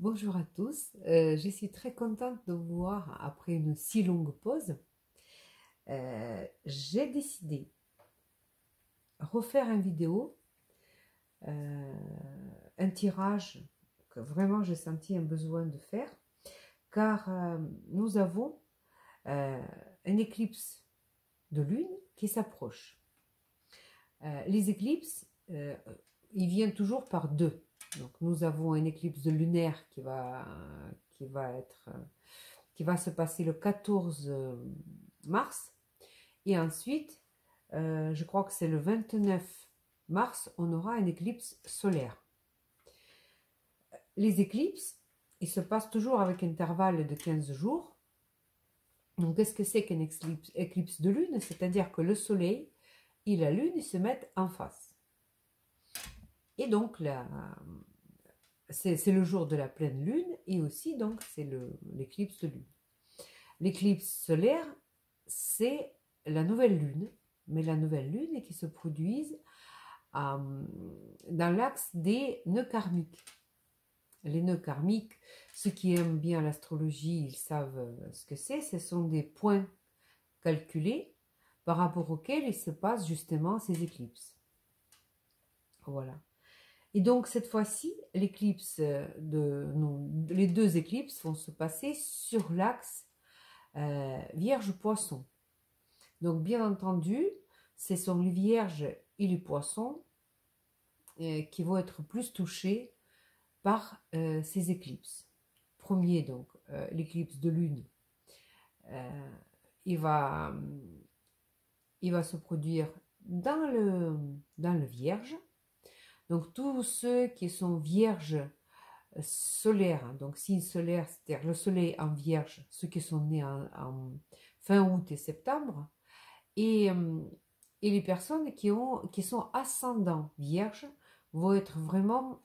Bonjour à tous, je suis très contente de vous voir après une si longue pause. J'ai décidé de refaire une vidéo, euh, un tirage que vraiment j'ai senti un besoin de faire, car nous avons euh, une éclipse de lune qui s'approche. Les éclipses, ils viennent toujours par deux. Donc nous avons une éclipse de lunaire qui va se passer le 14 mars. Et ensuite, je crois que c'est le 29 mars, on aura une éclipse solaire. Les éclipses, ils se passent toujours avec un intervalle de 15 jours. Donc, qu'est-ce que c'est qu'une éclipse de lune? C'est-à-dire que le soleil et la lune se mettent en face. Et donc, c'est le jour de la pleine lune et aussi, donc, c'est l'éclipse de lune. L'éclipse solaire, c'est la nouvelle lune, mais la nouvelle lune qui se produise dans l'axe des nœuds karmiques. Les nœuds karmiques, ceux qui aiment bien l'astrologie, ils savent ce que c'est. Ce sont des points calculés par rapport auxquels il se passe justement ces éclipses. Voilà. Et donc cette fois-ci, les deux éclipses vont se passer sur l'axe Vierge-Poisson. Donc bien entendu, ce sont les Vierges et les Poissons qui vont être plus touchés par ces éclipses. Premier, donc, l'éclipse de lune, il va se produire dans le Vierge. Donc tous ceux qui sont Vierges solaires, donc signe solaire, c'est-à-dire le soleil en Vierge, ceux qui sont nés en fin août et septembre, et les personnes qui sont ascendants Vierge vont être vraiment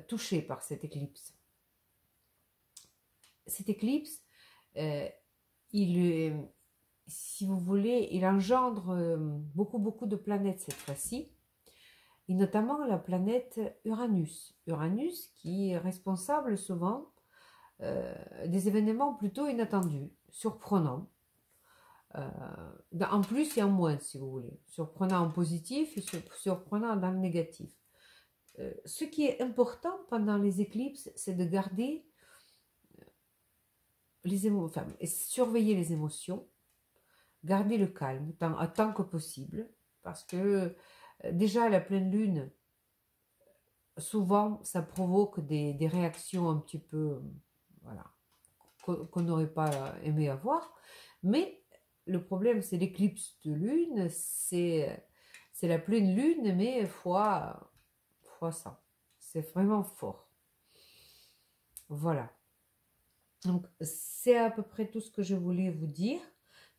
touchées par cette éclipse. Cette éclipse, si vous voulez, il engendre beaucoup de planètes cette fois-ci, et notamment la planète Uranus. Uranus qui est responsable souvent des événements plutôt inattendus, surprenants, en plus et en moins si vous voulez, surprenant en positif et surprenant dans le négatif. Ce qui est important pendant les éclipses, c'est de garder surveiller les émotions, garder le calme tant que possible, parce que déjà la pleine lune, souvent ça provoque des réactions un petit peu, voilà, qu'on n'aurait pas aimé avoir, mais le problème c'est l'éclipse de lune, c'est la pleine lune, mais fois 100. C'est vraiment fort. Voilà. Donc, c'est à peu près tout ce que je voulais vous dire.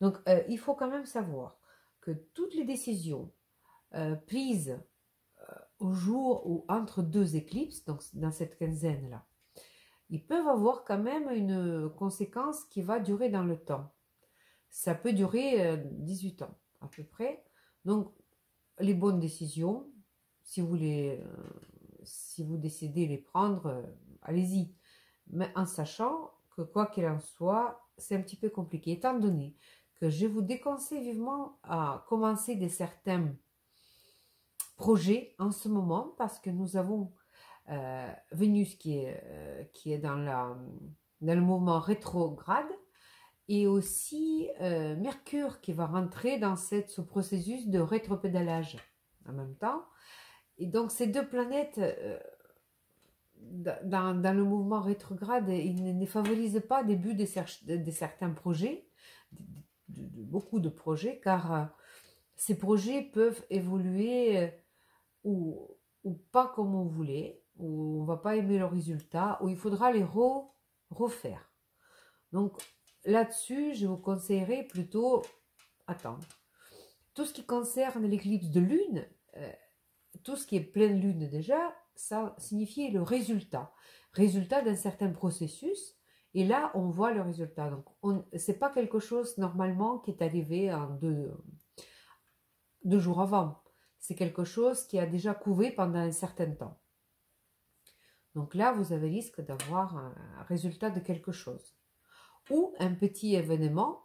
Donc, il faut quand même savoir que toutes les décisions prises au jour ou entre deux éclipses, donc dans cette quinzaine-là, ils peuvent avoir quand même une conséquence qui va durer dans le temps. Ça peut durer 18 ans à peu près. Donc, les bonnes décisions, si vous décidez de les prendre, allez-y. Mais en sachant que quoi qu'il en soit, c'est un petit peu compliqué. Étant donné que je vous déconseille vivement à commencer certains projets en ce moment, parce que nous avons Vénus qui est dans le mouvement rétrograde, et aussi Mercure qui va rentrer dans ce processus de rétropédalage en même temps. Et donc ces deux planètes dans le mouvement rétrograde, il ne favorise pas le début de certains projets, beaucoup de projets, car ces projets peuvent évoluer ou pas comme on voulait, ou on ne va pas aimer le résultat, ou il faudra les refaire. Donc là-dessus, je vous conseillerais plutôt attendre. Tout ce qui concerne l'éclipse de lune, tout ce qui est pleine lune déjà, ça signifie le résultat d'un certain processus, et là on voit le résultat. Donc c'est pas quelque chose normalement qui est arrivé en deux jours avant, c'est quelque chose qui a déjà couvé pendant un certain temps. Donc là, vous avez risque d'avoir un résultat de quelque chose. Ou un petit événement,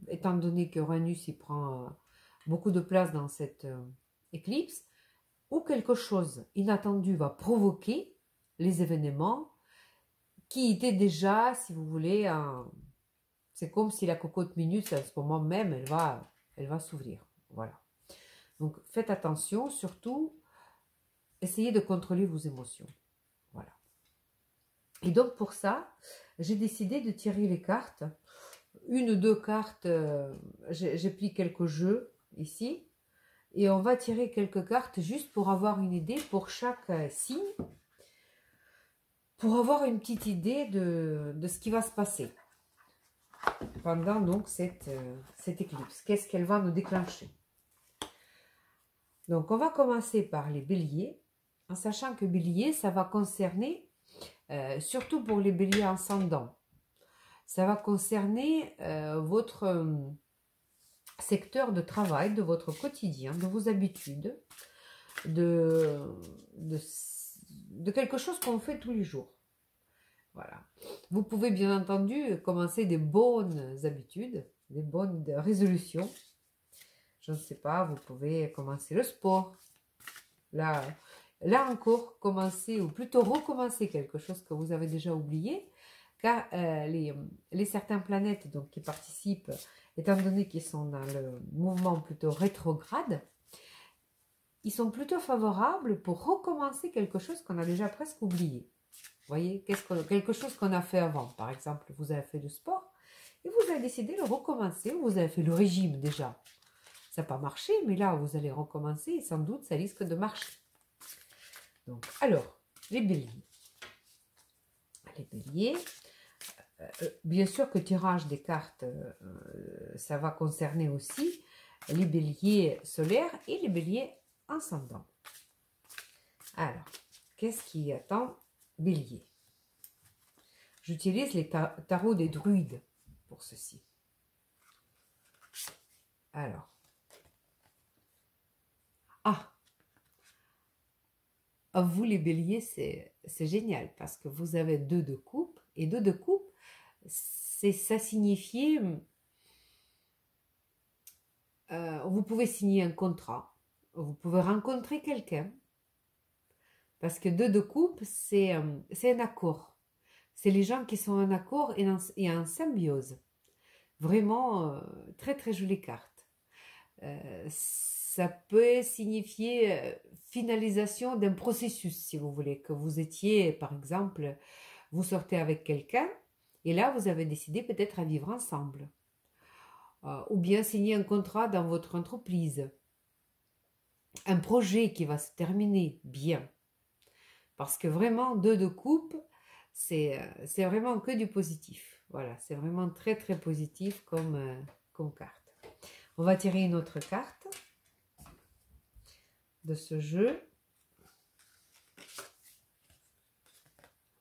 étant donné qu'Uranus il prend beaucoup de place dans cette éclipse, ou quelque chose inattendu va provoquer les événements qui étaient déjà, si vous voulez, c'est comme si la cocotte minute, à ce moment même, elle va s'ouvrir. Voilà. Donc faites attention, surtout, essayez de contrôler vos émotions. Voilà. Et donc pour ça, j'ai décidé de tirer les cartes. Une ou deux cartes, j'ai pris quelques jeux ici. Et on va tirer quelques cartes juste pour avoir une idée pour chaque signe. Pour avoir une petite idée de ce qui va se passer pendant donc cette éclipse. Qu'est-ce qu'elle va nous déclencher? Donc on va commencer par les béliers, en sachant que bélier, ça va concerner, surtout pour les béliers ascendants, ça va concerner votre secteur de travail, de votre quotidien, de vos habitudes, de quelque chose qu'on fait tous les jours. Voilà. Vous pouvez bien entendu commencer des bonnes habitudes, des bonnes résolutions. Je ne sais pas, vous pouvez commencer le sport. Là encore, commencer, ou plutôt recommencer quelque chose que vous avez déjà oublié, car les certaines planètes donc, qui participent, étant donné qu'ils sont dans le mouvement plutôt rétrograde, ils sont plutôt favorables pour recommencer quelque chose qu'on a déjà presque oublié. Vous voyez, quelque chose qu'on a fait avant. Par exemple, vous avez fait du sport et vous avez décidé de recommencer. Vous avez fait le régime déjà. Ça n'a pas marché, mais là, vous allez recommencer et sans doute, ça risque de marcher. Donc, alors, les béliers. Les béliers, bien sûr que tirage des cartes, ça va concerner aussi les béliers solaires et les béliers ascendants. Alors, qu'est-ce qui attend bélier? J'utilise les tarots des druides pour ceci. Alors. Vous les béliers, c'est génial parce que vous avez 2 de coupe. Et 2 de coupe, ça signifie... vous pouvez signer un contrat. Vous pouvez rencontrer quelqu'un. Parce que 2 de coupe, c'est un accord. C'est les gens qui sont en accord et en symbiose. Vraiment, très très jolie carte. Ça peut signifier finalisation d'un processus, si vous voulez, que vous étiez, par exemple, vous sortez avec quelqu'un, et là, vous avez décidé peut-être à vivre ensemble. Ou bien signer un contrat dans votre entreprise. Un projet qui va se terminer bien. Parce que vraiment, 2 de coupe, c'est vraiment que du positif. Voilà, c'est vraiment très très positif comme carte. On va tirer une autre carte de ce jeu.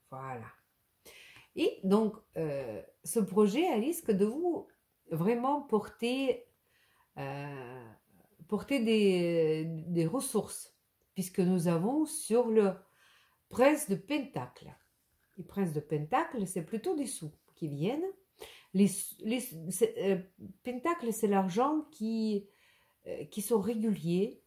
Voilà. Et donc, ce projet a risque de vous vraiment porter des ressources, puisque nous avons sur le prince de Pentacle. Le prince de Pentacle, c'est plutôt des sous qui viennent. Pentacle, c'est l'argent qui sont réguliers,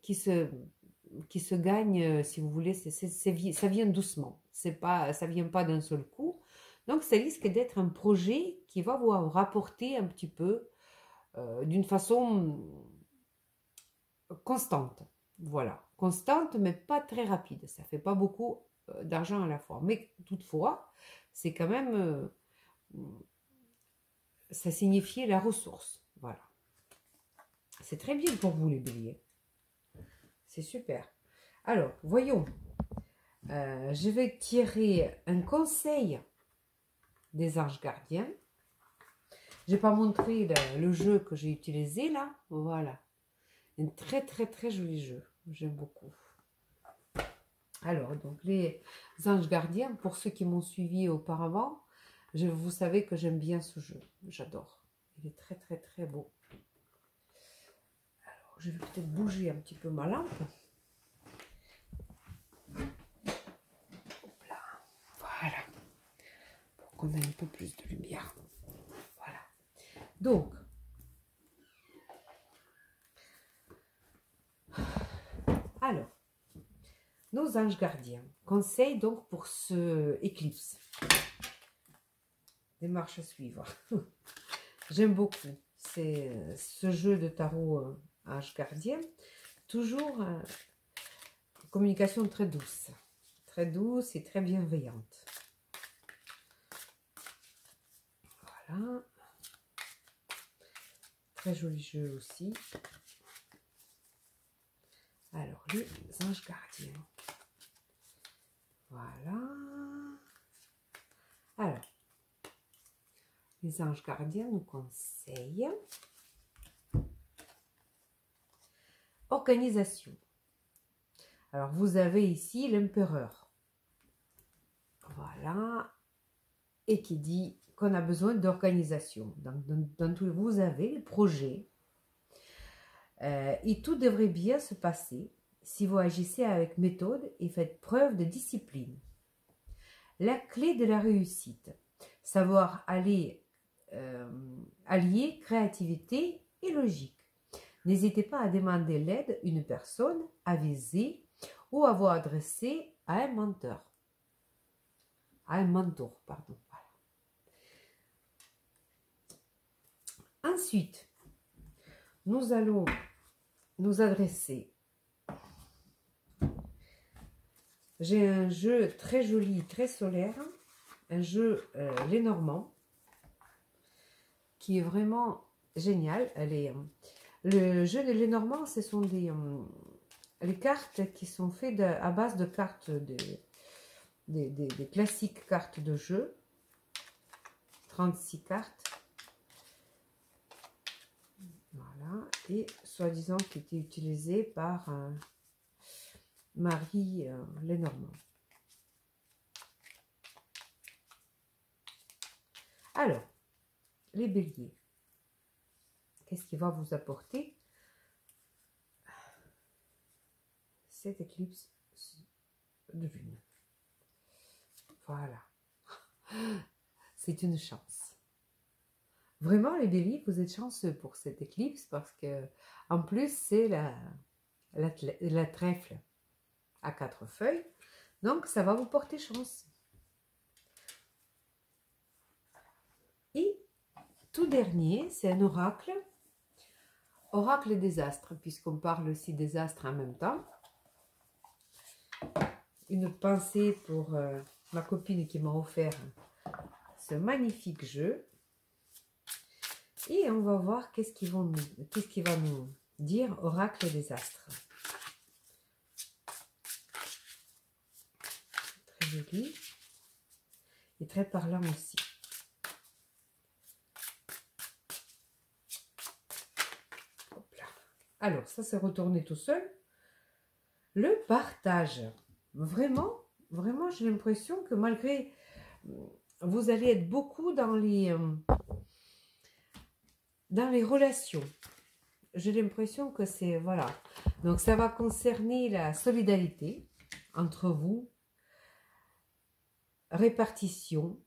qui se gagne, si vous voulez, ça vient doucement. Ça vient pas d'un seul coup. Donc, ça risque d'être un projet qui va vous rapporter un petit peu d'une façon constante. Voilà, constante, mais pas très rapide. Ça fait pas beaucoup d'argent à la fois. Mais toutefois, c'est quand même... ça signifie la ressource. Voilà. C'est très bien pour vous, les béliers. C'est super. Alors, voyons. Je vais tirer un conseil des anges gardiens. Je n'ai pas montré le jeu que j'ai utilisé là. Voilà. Un très très très joli jeu. J'aime beaucoup. Alors, donc les anges gardiens, pour ceux qui m'ont suivi auparavant, vous savez que j'aime bien ce jeu. J'adore. Il est très très très beau. Alors, je vais peut-être bouger un petit peu ma lampe. qu'on ait un peu plus de lumière. Voilà. Donc, alors, nos anges gardiens. Conseil donc pour ce éclipse. Démarche à suivre. J'aime beaucoup. C'est ce jeu de tarot ange gardien. Toujours communication très douce. Très douce et très bienveillante. Voilà. Très joli jeu aussi. Alors, les anges gardiens. Voilà. Alors, les anges gardiens nous conseillent organisation. Alors, vous avez ici l'empereur. Voilà. Et qui dit qu'on a besoin d'organisation. Dans tout, vous avez les projets. Et tout devrait bien se passer si vous agissez avec méthode et faites preuve de discipline. La clé de la réussite, savoir allier créativité et logique. N'hésitez pas à demander l'aide d'une personne avisée ou à vous adresser à un mentor. Pardon. Voilà. Ensuite, nous allons nous adresser. J'ai un jeu très joli, très solaire, un jeu Lenormand, qui est vraiment génial. Le jeu de Lenormand, ce sont les cartes qui sont faites à base de cartes, des classiques cartes de jeu. 36 cartes. Voilà. Et soi-disant qui était utilisé par Marie Lenormand. Alors, les béliers. Qu'est-ce qui va vous apporter cette éclipse de lune? Voilà. C'est une chance. Vraiment, les béliers, vous êtes chanceux pour cette éclipse parce que, en plus, c'est la trèfle à 4 feuilles. Donc, ça va vous porter chance. Et tout dernier, c'est un oracle. Oracle des astres, puisqu'on parle aussi des astres en même temps. Une pensée pour ma copine qui m'a offert ce magnifique jeu. Et on va voir qu'est-ce qu'il va nous dire, oracle des astres. Très joli. Et très parlant aussi. Hop là. Alors, ça s'est retourné tout seul. Le partage. Vraiment, j'ai l'impression que malgré... Vous allez être beaucoup dans les relations. J'ai l'impression que c'est... Voilà. Donc, ça va concerner la solidarité entre vous. Répartition.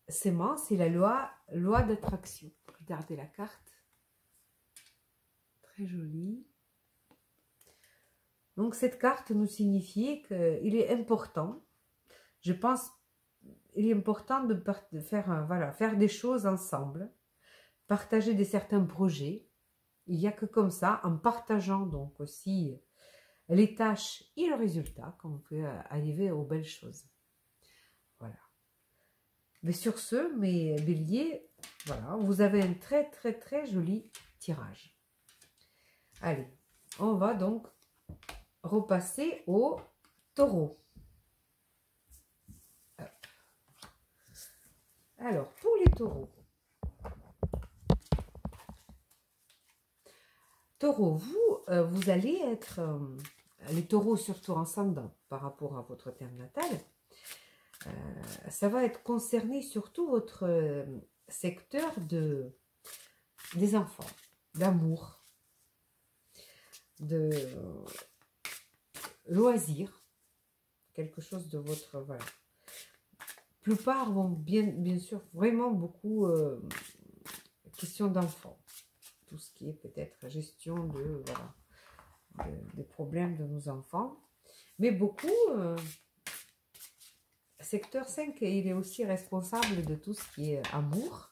Sémence et la loi d'attraction. Regardez la carte. Très jolie. Donc, cette carte nous signifie qu'il est important, je pense, il est important de faire, faire des choses ensemble, partager certains projets. Il n'y a que comme ça, en partageant donc aussi les tâches et le résultat, qu'on peut arriver aux belles choses. Voilà. Mais sur ce, mes béliers, voilà, vous avez un très, très, très joli tirage. Allez, on va donc repasser au taureau. Alors, pour les taureaux. Taureau, vous allez être, les taureaux surtout ascendant par rapport à votre thème natal, ça va être concerné surtout votre secteur des enfants, d'amour, de loisir, quelque chose de votre, voilà. plupart vont bien sûr vraiment beaucoup question d'enfants. Tout ce qui est peut-être gestion de, voilà, des problèmes de nos enfants. Mais beaucoup, secteur 5, il est aussi responsable de tout ce qui est amour.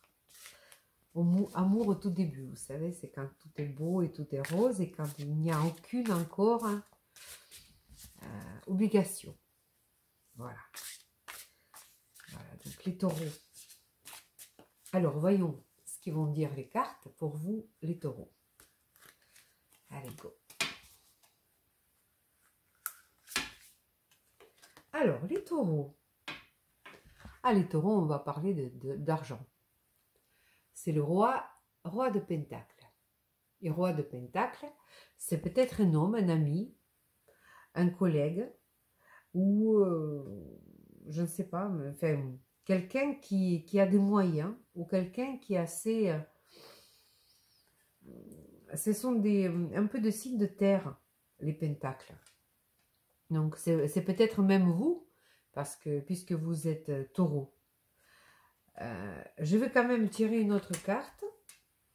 Amour au tout début, vous savez, c'est quand tout est beau et tout est rose et quand il n'y a aucune encore obligation. Voilà. Voilà, donc les taureaux. Alors, voyons ce qu'ils vont dire les cartes pour vous, les taureaux. Allez, go. Alors, les taureaux. Ah, les taureaux, on va parler d'argent. C'est le roi de Pentacle. Et roi de Pentacle, c'est peut-être un homme, un ami, un collègue, ou je ne sais pas, mais, enfin, quelqu'un qui a des moyens, ou quelqu'un qui a assez... ce sont un peu de signes de terre, les pentacles. Donc, c'est peut-être même vous, parce que puisque vous êtes taureau. Je vais quand même tirer une autre carte,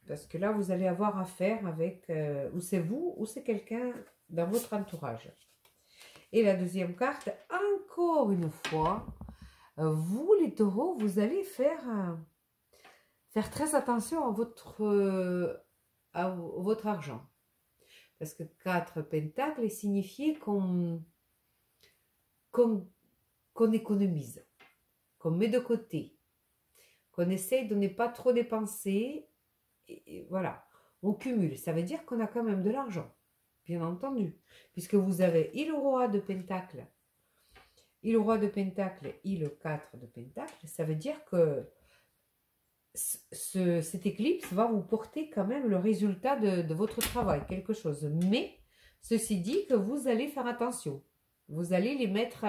parce que là, vous allez avoir affaire avec, ou c'est vous, ou c'est quelqu'un dans votre entourage. Et la deuxième carte, encore une fois, vous, les taureaux, vous allez faire très attention à votre argent. Parce que 4 pentacles est signifié qu'on économise, qu'on met de côté, qu'on essaye de ne pas trop dépenser. Et voilà, on cumule. Ça veut dire qu'on a quand même de l'argent, bien entendu. Puisque vous avez et le roi de Pentacle, et le roi de Pentacle, et le 4 de Pentacle. Ça veut dire que cette éclipse va vous porter quand même le résultat de votre travail, quelque chose. Mais, ceci dit que vous allez faire attention. Vous allez les mettre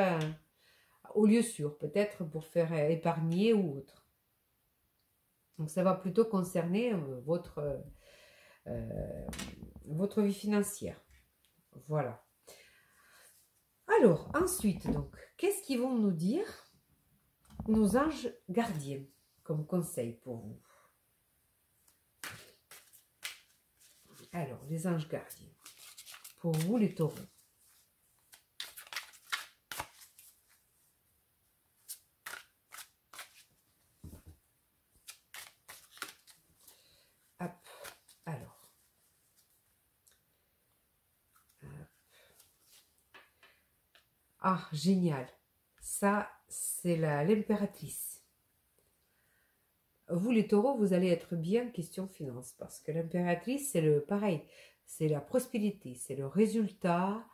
au lieu sûr, peut-être pour faire épargner ou autre. Donc, ça va plutôt concerner votre vie financière. Voilà. Alors, ensuite, donc, qu'est-ce qu'ils vont nous dire nos anges gardiens comme conseil pour vous? Alors, les anges gardiens, pour vous les taureaux. Hop, alors. Hop. Ah, génial. Ça, c'est l'impératrice. Vous, les taureaux, vous allez être bien question finance, parce que l'impératrice, c'est le pareil, c'est la prospérité, c'est le résultat,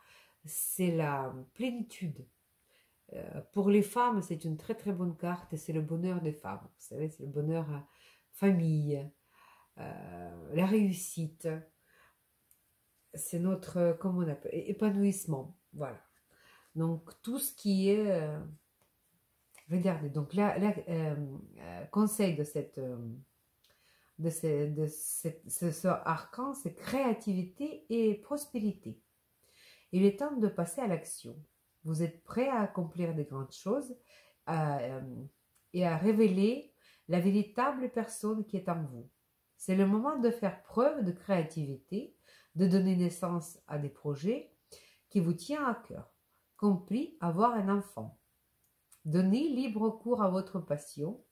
c'est la plénitude. Pour les femmes, c'est une très très bonne carte et c'est le bonheur des femmes. Vous savez, c'est le bonheur famille, la réussite, c'est notre, comment on appelle, épanouissement. Voilà. Donc, tout ce qui est... regardez, donc là, conseil de ce arcan, c'est créativité et prospérité. Il est temps de passer à l'action. Vous êtes prêt à accomplir des grandes choses et à révéler la véritable personne qui est en vous. C'est le moment de faire preuve de créativité, de donner naissance à des projets qui vous tiennent à cœur, compris avoir un enfant. Donnez libre cours à votre passion.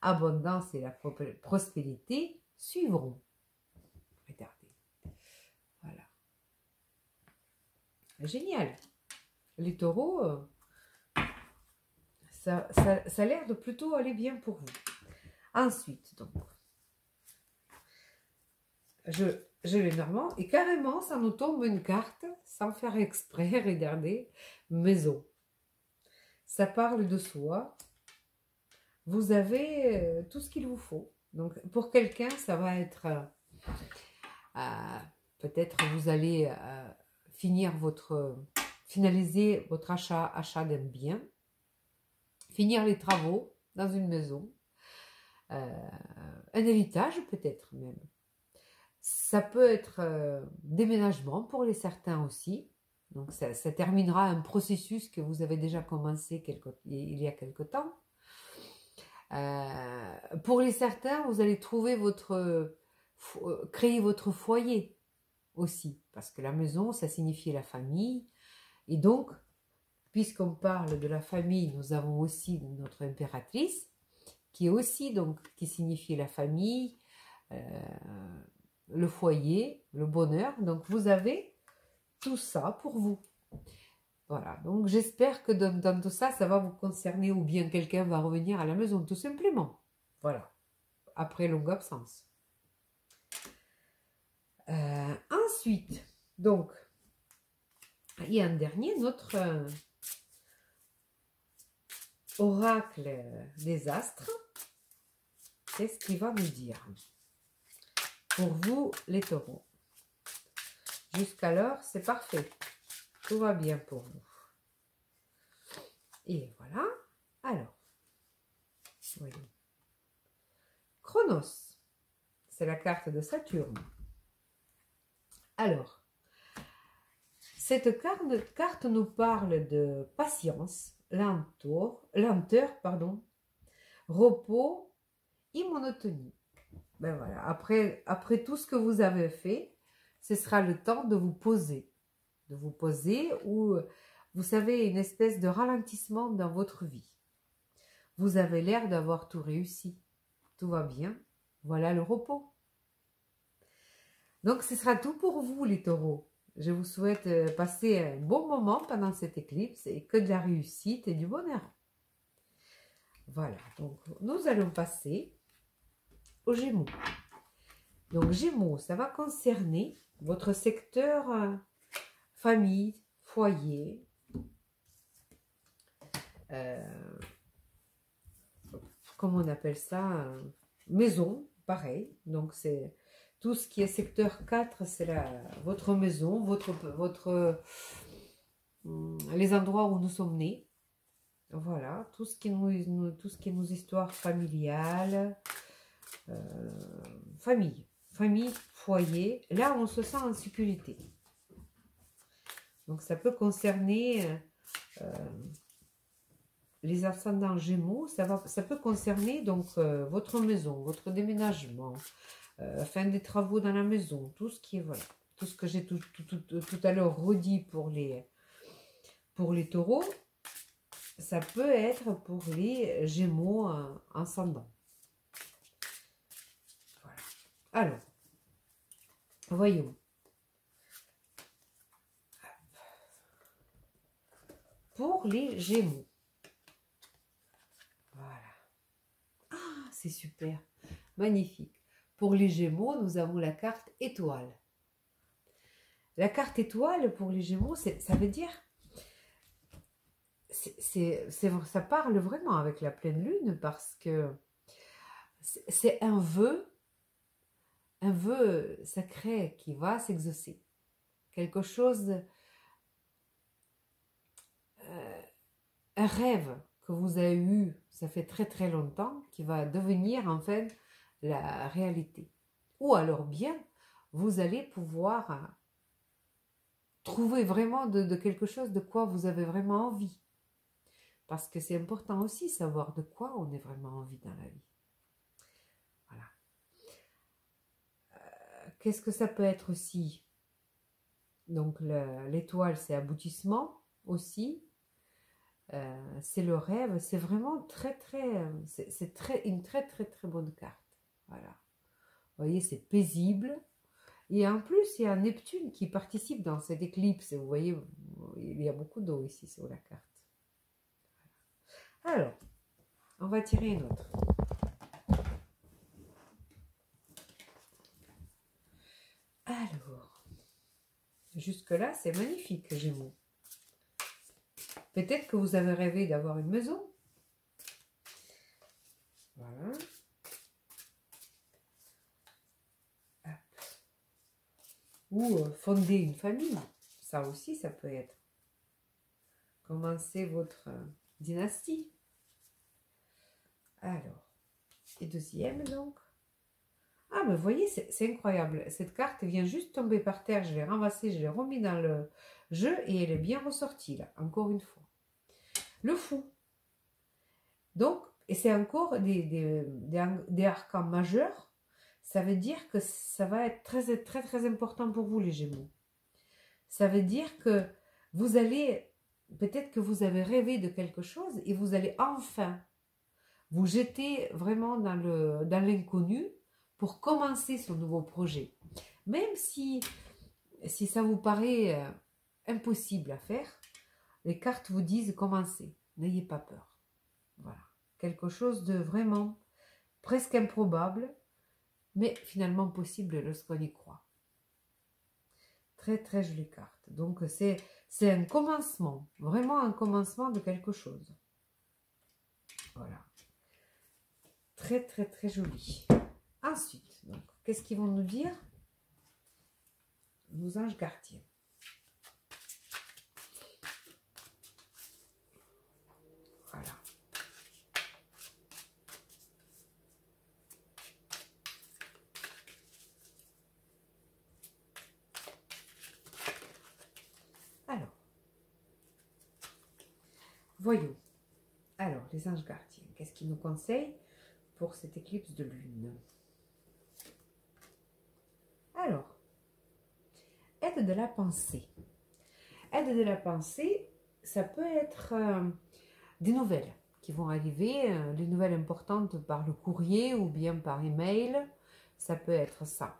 Abondance et la prospérité suivront. Regardez. Voilà. Génial. Les taureaux, ça a l'air de plutôt aller bien pour vous. Ensuite, donc, je les normand et carrément, ça nous tombe une carte, sans faire exprès, regardez, maison. Ça parle de soi. Vous avez tout ce qu'il vous faut. Donc, pour quelqu'un, ça va être... peut-être vous allez finaliser votre achat d'un bien, finir les travaux dans une maison, un héritage peut-être même. Ça peut être déménagement pour les certains aussi. Donc, ça terminera un processus que vous avez déjà commencé il y a quelque temps. Pour les certains, vous allez trouver créer votre foyer aussi, parce que la maison, ça signifie la famille. Et donc, puisqu'on parle de la famille, nous avons aussi notre impératrice, qui est aussi, donc, qui signifie la famille, le foyer, le bonheur. Donc, vous avez tout ça pour vous. Voilà, donc j'espère que dans tout ça, ça va vous concerner ou bien quelqu'un va revenir à la maison, tout simplement. Voilà, après longue absence. Ensuite, donc, il y a un dernier, notre oracle des astres. Qu'est-ce qu'il va nous dire pour vous, les taureaux? Jusqu'alors, c'est parfait. Tout va bien pour vous. Et voilà. Alors, voyons. Chronos, c'est la carte de Saturne. Alors, cette carte nous parle de patience, lenteur, repos et monotonie. Ben voilà, après tout ce que vous avez fait, ce sera le temps de vous poser. Ou, vous savez, une espèce de ralentissement dans votre vie. Vous avez l'air d'avoir tout réussi. Tout va bien. Voilà le repos. Donc, ce sera tout pour vous, les taureaux. Je vous souhaite passer un bon moment pendant cette éclipse et que de la réussite et du bonheur. Voilà, donc nous allons passer aux Gémeaux. Donc, Gémeaux, ça va concerner votre secteur famille, foyer, comment on appelle ça, maison, pareil. Donc, c'est tout ce qui est secteur 4, c'est votre maison, les endroits où nous sommes nés. Voilà, tout ce qui est nos histoires familiales, famille, foyer. Là, on se sent en sécurité. Donc, ça peut concerner les ascendants Gémeaux. Ça peut concerner donc votre maison, votre déménagement, fin des travaux dans la maison, tout ce qui est, voilà, tout ce que j'ai tout à l'heure redit pour les taureaux, ça peut être pour les Gémeaux ascendants. Voilà. Alors, voyons. Pour les Gémeaux. Voilà. Ah, c'est super. Magnifique. Pour les Gémeaux, nous avons la carte étoile. La carte étoile pour les Gémeaux, ça veut dire... ça parle vraiment avec la pleine lune parce que c'est un vœu sacré qui va s'exaucer. Quelque chose... un rêve que vous avez eu, ça fait très très longtemps, qui va devenir en fait la réalité. Ou alors bien, vous allez pouvoir trouver vraiment de quelque chose de quoi vous avez vraiment envie. Parce que c'est important aussi savoir de quoi on est vraiment envie dans la vie. Voilà. Qu'est-ce que ça peut être aussi? Donc l'étoile, c'est aboutissement aussi. C'est le rêve, c'est vraiment une très bonne carte. Voilà. Vous voyez, c'est paisible. Et en plus, il y a Neptune qui participe dans cette éclipse. Vous voyez, il y a beaucoup d'eau ici sur la carte. Alors, on va tirer une autre. Alors, jusque-là, c'est magnifique, Gémeaux. Peut-être que vous avez rêvé d'avoir une maison. Voilà. Hop. Ou fonder une famille. Ça aussi, ça peut être. Commencer votre dynastie. Alors, et deuxième donc. Ah, mais vous voyez, c'est incroyable. Cette carte vient juste tomber par terre. Je l'ai ramassée, je l'ai remis dans le jeu et elle est bien ressortie là, encore une fois. Le fou. Donc, et c'est encore des arcans majeurs. Ça veut dire que ça va être très, très, très important pour vous, les Gémeaux. Ça veut dire que vous allez, peut-être que vous avez rêvé de quelque chose et vous allez enfin vous jeter vraiment dans l'inconnu pour commencer ce nouveau projet. Même si ça vous paraît impossible à faire, les cartes vous disent commencez, n'ayez pas peur. Voilà, quelque chose de vraiment presque improbable, mais finalement possible lorsqu'on y croit. Très très jolie carte. Donc c'est un commencement, vraiment un commencement de quelque chose. Voilà. Très très très joli. Ensuite, qu'est-ce qu'ils vont nous dire nos anges gardiens? Voilà. Alors, voyons. Alors, les anges gardiens, qu'est-ce qu'ils nous conseillent pour cette éclipse de lune? Alors, aide de la pensée. Aide de la pensée, ça peut être des nouvelles qui vont arriver, des nouvelles importantes par le courrier ou bien par email. Ça peut être ça.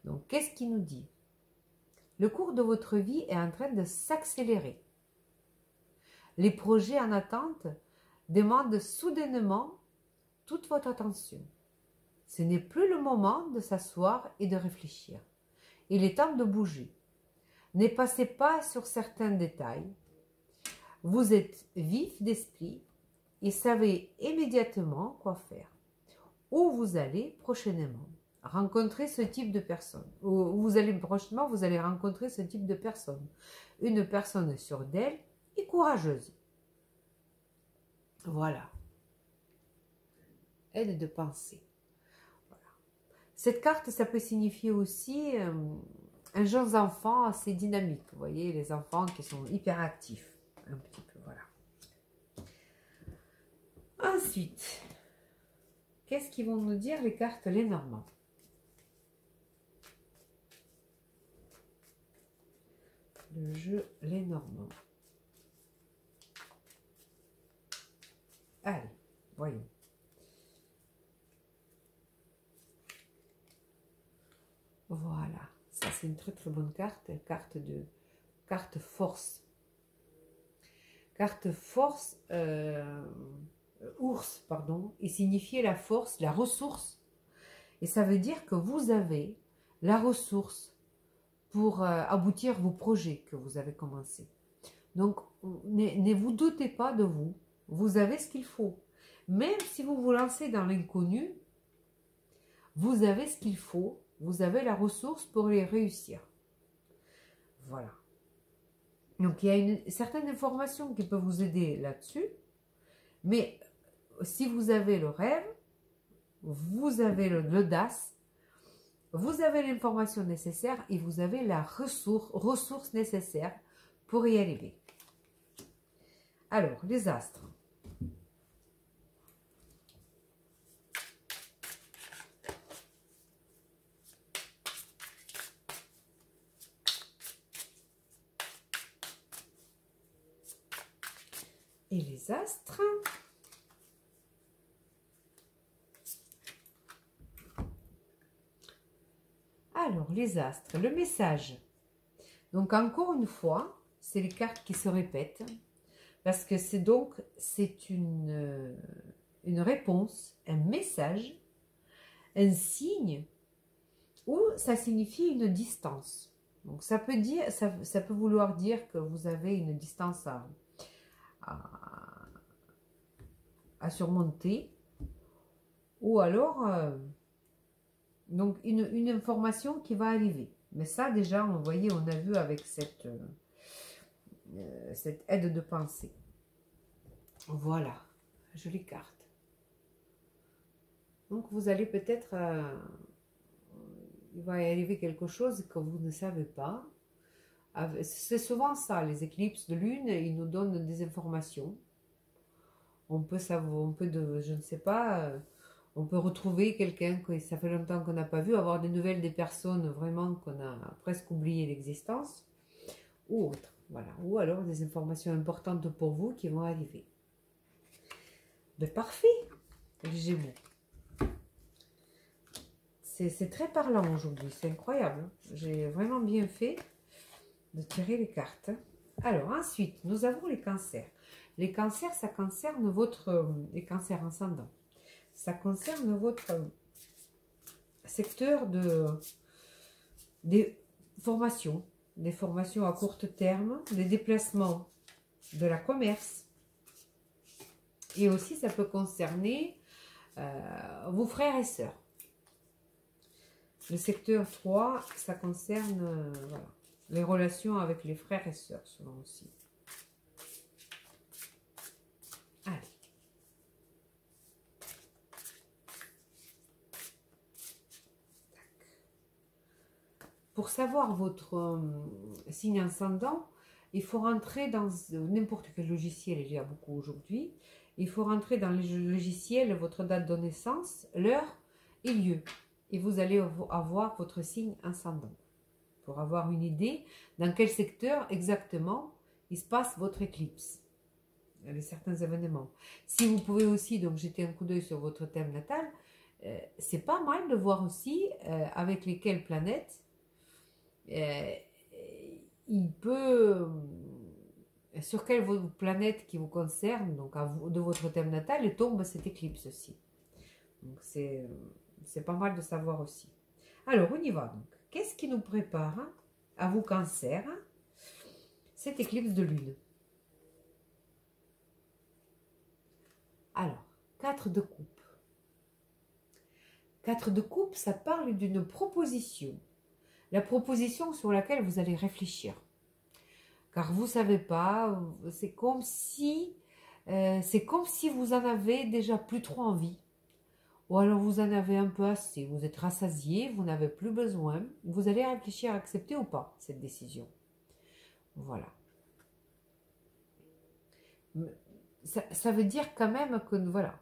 Donc, qu'est-ce qu'il nous dit? Le cours de votre vie est en train de s'accélérer. Les projets en attente demandent soudainement toute votre attention. Ce n'est plus le moment de s'asseoir et de réfléchir. Il est temps de bouger. Ne passez pas sur certains détails. Vous êtes vif d'esprit et savez immédiatement quoi faire. Où vous allez prochainement rencontrer ce type de personne. Vous allez rencontrer ce type de personne. Une personne sûre d'elle et courageuse. Voilà. Aide de penser. Voilà. Cette carte, ça peut signifier aussi un jeune enfant assez dynamique. Vous voyez, les enfants qui sont hyper actifs. Un petit peu, voilà. Ensuite, qu'est-ce qu'ils vont nous dire les cartes Lenormand? Le jeu Lenormand. Allez, voyons. Voilà, ça c'est une très très bonne carte, carte force. Carte force, ours, pardon, et signifier la force, la ressource. Et ça veut dire que vous avez la ressource pour aboutir vos projets que vous avez commencés. Donc, ne vous doutez pas de vous. Vous avez ce qu'il faut. Même si vous vous lancez dans l'inconnu, vous avez ce qu'il faut. Vous avez la ressource pour les réussir. Voilà. Donc, il y a une certaine information qui peut vous aider là-dessus. Mais si vous avez le rêve, vous avez l'audace, vous avez l'information nécessaire et vous avez la ressource nécessaire pour y arriver. Alors, les astres. Et les astres. Alors, les astres, le message. Donc, encore une fois, c'est les cartes qui se répètent. Parce que c'est une réponse, un message, un signe, ou ça signifie une distance. Donc, ça peut vouloir dire que vous avez une distance à surmonter. Ou alors, donc une information qui va arriver. Mais ça, déjà, on voyait, on a vu avec cette aide de pensée. Voilà, jolie carte. Donc, vous allez peut-être... il va y arriver quelque chose que vous ne savez pas. C'est souvent ça, les éclipses de lune, ils nous donnent des informations. On peut savoir, je ne sais pas, on peut retrouver quelqu'un que ça fait longtemps qu'on n'a pas vu, avoir des nouvelles des personnes vraiment qu'on a presque oublié l'existence, ou autre. Voilà. Ou alors des informations importantes pour vous qui vont arriver. Ben, parfait, les Gémeaux. C'est très parlant aujourd'hui, c'est incroyable. J'ai vraiment bien fait de tirer les cartes. Alors ensuite, nous avons les cancers. Les cancers, ça concerne les cancers ascendants. Ça concerne votre secteur des formations à court terme, des déplacements, de la commerce. Et aussi, ça peut concerner vos frères et sœurs. Le secteur 3, ça concerne voilà, les relations avec les frères et sœurs, souvent aussi. Allez. Pour savoir votre signe ascendant, il faut rentrer dans n'importe quel logiciel, il y a beaucoup aujourd'hui. Il faut rentrer dans le logiciel votre date de naissance, l'heure et lieu. Et vous allez avoir votre signe ascendant. Pour avoir une idée dans quel secteur exactement il se passe votre éclipse. Il y a certains événements. Si vous pouvez aussi donc jeter un coup d'œil sur votre thème natal, c'est pas mal de voir aussi avec lesquelles planètes il peut, sur quelle planète qui vous concerne, donc de votre thème natal, et tombe cette éclipse aussi. Donc c'est pas mal de savoir aussi. Alors on y va donc. Qu'est-ce qui nous prépare à vous Cancer cette éclipse de lune? Alors, 4 de coupe. 4 de coupe, ça parle d'une proposition. La proposition sur laquelle vous allez réfléchir. Car vous ne savez pas, c'est comme si vous en avez déjà plus trop envie. Ou alors vous en avez un peu assez, vous êtes rassasié, vous n'avez plus besoin. Vous allez réfléchir à accepter ou pas cette décision. Voilà. Ça veut dire quand même que, voilà.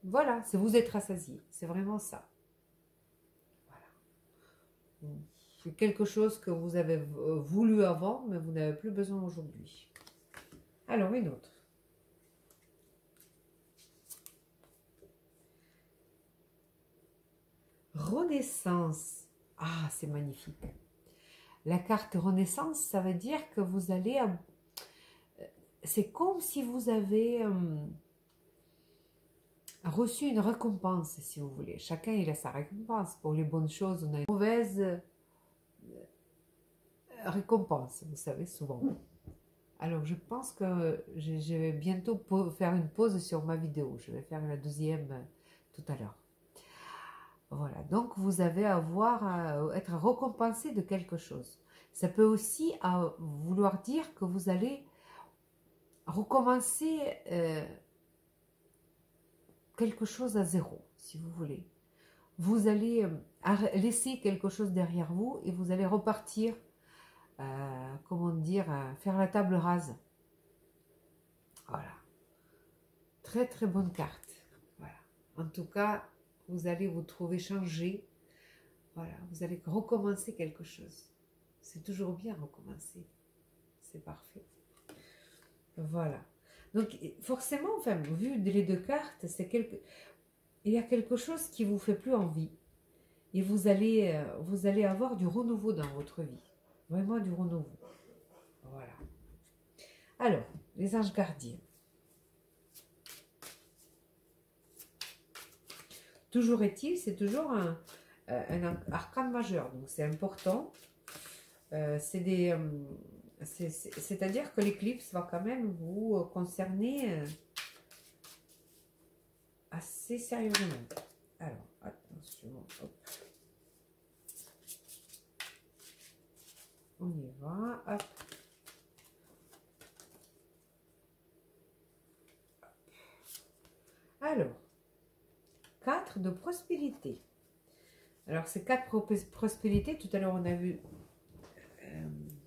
Voilà, c'est vous êtes rassasié. C'est vraiment ça. Voilà. C'est quelque chose que vous avez voulu avant, mais vous n'avez plus besoin aujourd'hui. Alors, une autre. Renaissance. Ah, c'est magnifique. La carte Renaissance, ça veut dire que vous allez... c'est comme si vous avez reçu une récompense, si vous voulez. Chacun, il a sa récompense. Pour les bonnes choses, on a une mauvaise récompense, vous savez, souvent. Alors, je pense que je vais bientôt faire une pause sur ma vidéo. Je vais faire la deuxième tout à l'heure. Voilà, donc vous avez à être récompensé de quelque chose. Ça peut aussi vouloir dire que vous allez recommencer quelque chose à zéro, si vous voulez. Vous allez laisser quelque chose derrière vous et vous allez repartir, comment dire, faire la table rase. Voilà. Très très bonne carte. Voilà. En tout cas, vous allez vous trouver changé. Voilà, vous allez recommencer quelque chose. C'est toujours bien recommencer. C'est parfait. Voilà. Donc, forcément, enfin, vu les deux cartes, il y a quelque chose qui vous fait plus envie. Et vous allez avoir du renouveau dans votre vie. Vraiment du renouveau. Voilà. Alors, les anges gardiens. Toujours est-il, c'est toujours un arcane majeur. Donc, c'est important. C'est-à-dire que l'éclipse va quand même vous concerner assez sérieusement. Alors, attention, hop. On y va, hop. Alors, 4 de prospérité. Alors, ces 4 prospérités, tout à l'heure on a vu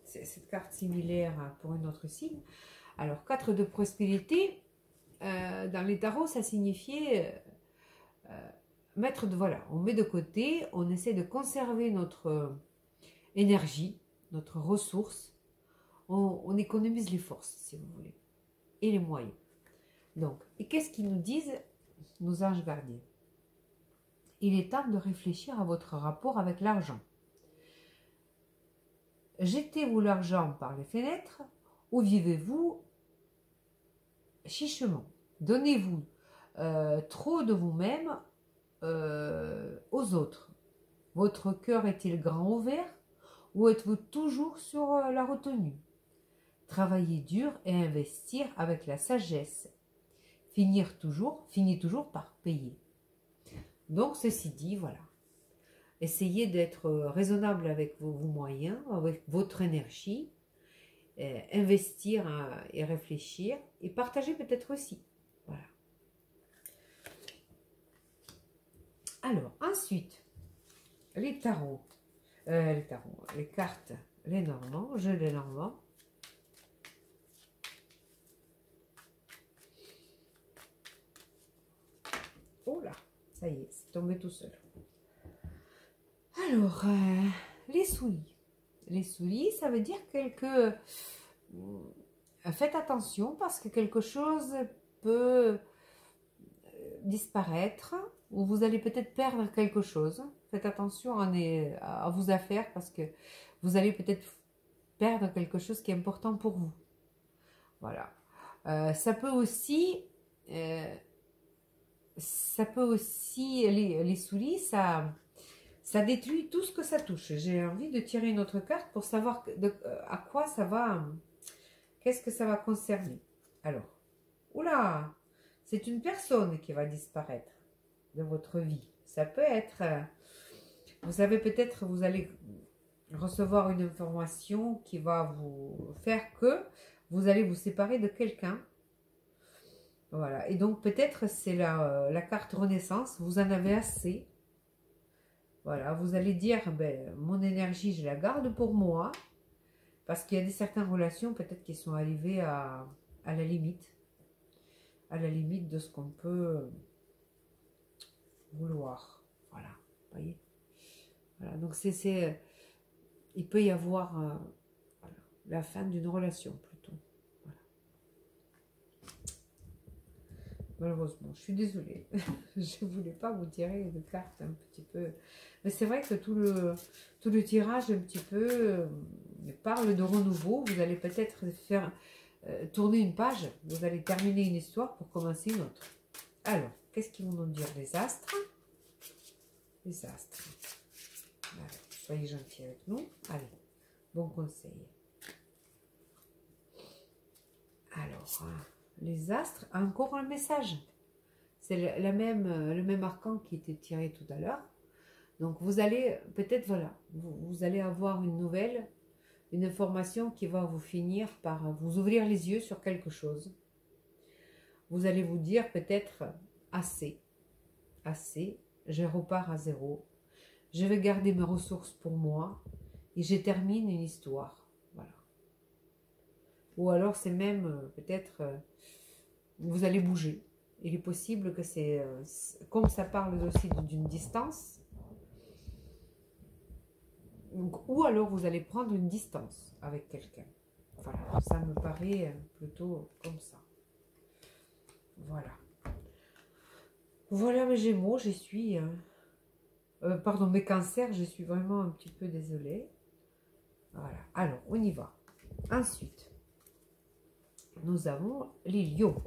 cette carte similaire pour une autre signe. Alors, 4 de prospérité, dans les tarots, ça signifiait mettre de, voilà, on met de côté, on essaie de conserver notre énergie, notre ressource, on économise les forces, si vous voulez, et les moyens. Donc, et qu'est-ce qu'ils nous disent, nos anges gardiens? Il est temps de réfléchir à votre rapport avec l'argent. Jetez-vous l'argent par les fenêtres ou vivez-vous chichement? Donnez-vous trop de vous-même aux autres. Votre cœur est-il grand ouvert ou êtes-vous toujours sur la retenue? Travaillez dur et investir avec la sagesse. Finit toujours par payer. Donc, ceci dit, voilà. Essayez d'être raisonnable avec vos moyens, avec votre énergie, investir et réfléchir, et partager peut-être aussi. Voilà. Alors, ensuite, les tarots, les cartes, les Normands, jeu des Normands. Oh là, ça y est, c'est tombé tout seul. Alors, les souliers. Les souliers, ça veut dire faites attention parce que quelque chose peut disparaître ou vous allez peut-être perdre quelque chose. Faites attention à vos affaires parce que vous allez peut-être perdre quelque chose qui est important pour vous. Voilà. Ça peut aussi, les souliers, ça détruit tout ce que ça touche. J'ai envie de tirer une autre carte pour savoir à quoi ça va, qu'est-ce que ça va concerner. Alors, oula, c'est une personne qui va disparaître de votre vie. Ça peut être, vous savez, peut-être vous allez recevoir une information qui va vous faire que vous allez vous séparer de quelqu'un. Voilà, et donc peut-être c'est la carte Renaissance, vous en avez assez. Voilà, vous allez dire, ben, mon énergie, je la garde pour moi. Parce qu'il y a certaines relations, peut-être, qui sont arrivées à la limite. À la limite de ce qu'on peut vouloir. Voilà, vous voyez. Voilà, donc il peut y avoir voilà, la fin d'une relation, plutôt. Voilà. Malheureusement, je suis désolée. Je ne voulais pas vous tirer une carte un petit peu... Mais c'est vrai que tout le tirage un petit peu parle de renouveau. Vous allez peut-être faire tourner une page. Vous allez terminer une histoire pour commencer une autre. Alors, qu'est-ce qu'ils vont nous dire les astres? Les astres. Voilà, soyez gentils avec nous. Allez, bon conseil. Alors, les astres, encore un message. C'est le même arcan qui était tiré tout à l'heure. Donc, vous allez, peut-être, voilà, vous allez avoir une nouvelle, une information qui va vous finir par vous ouvrir les yeux sur quelque chose. Vous allez vous dire peut-être, assez, je repars à zéro, je vais garder mes ressources pour moi et je termine une histoire. Voilà. Ou alors, c'est même, peut-être, vous allez bouger. Il est possible que c'est, comme ça parle aussi d'une distance, donc, ou alors vous allez prendre une distance avec quelqu'un. Voilà, ça me paraît plutôt comme ça. Voilà. Voilà mes Gémeaux, je suis... pardon, mes Cancers, je suis vraiment un petit peu désolée. Voilà, alors on y va. Ensuite, nous avons les Lions.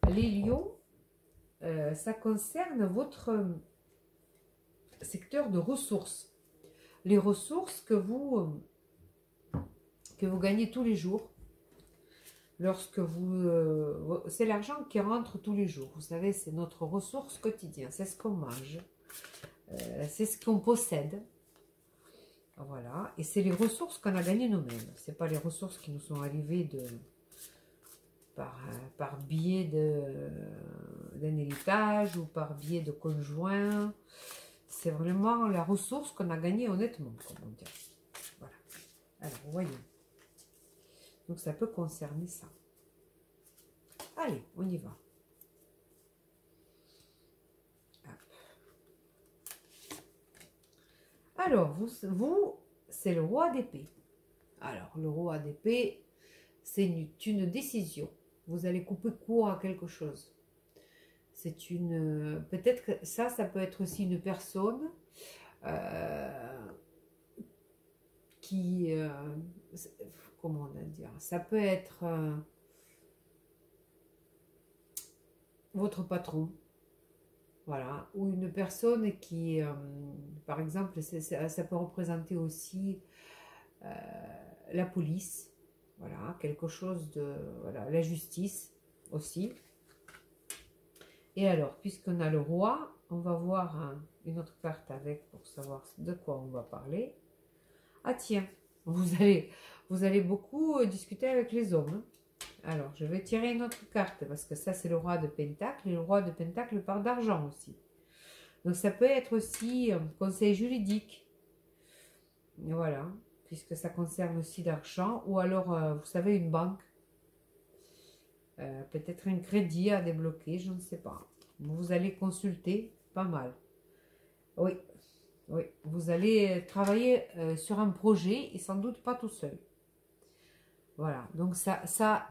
Les Lions, ça concerne votre secteur de ressources. Les ressources que vous gagnez tous les jours. Lorsque c'est l'argent qui rentre tous les jours. Vous savez, c'est notre ressource quotidienne. C'est ce qu'on mange. C'est ce qu'on possède. Voilà. Et c'est les ressources qu'on a gagnées nous-mêmes. Ce n'est pas les ressources qui nous sont arrivées par biais d'un héritage ou par biais de conjoint. C'est vraiment la ressource qu'on a gagnée honnêtement, comme on dit. Voilà. Alors, voyons. Donc ça peut concerner ça. Allez, on y va. Alors, vous c'est le roi d'épée. Alors, le roi d'épée, c'est une décision. Vous allez couper court à quelque chose. C'est une... Peut-être que ça peut être aussi une personne qui... comment on va dire? Ça peut être votre patron. Voilà. Ou une personne qui... par exemple, ça peut représenter aussi la police. Voilà. Quelque chose de... Voilà. La justice aussi. Et alors, puisqu'on a le roi, on va voir une autre carte avec pour savoir de quoi on va parler. Ah tiens, vous allez beaucoup discuter avec les hommes. Alors, je vais tirer une autre carte parce que ça, c'est le roi de Pentacle. Et le roi de Pentacle parle d'argent aussi. Donc, ça peut être aussi un conseil juridique. Voilà, puisque ça concerne aussi l'argent. Ou alors, vous savez, une banque. Peut-être un crédit à débloquer, je ne sais pas. Vous allez consulter, pas mal. Oui, oui. Vous allez travailler sur un projet et sans doute pas tout seul. Voilà, donc ça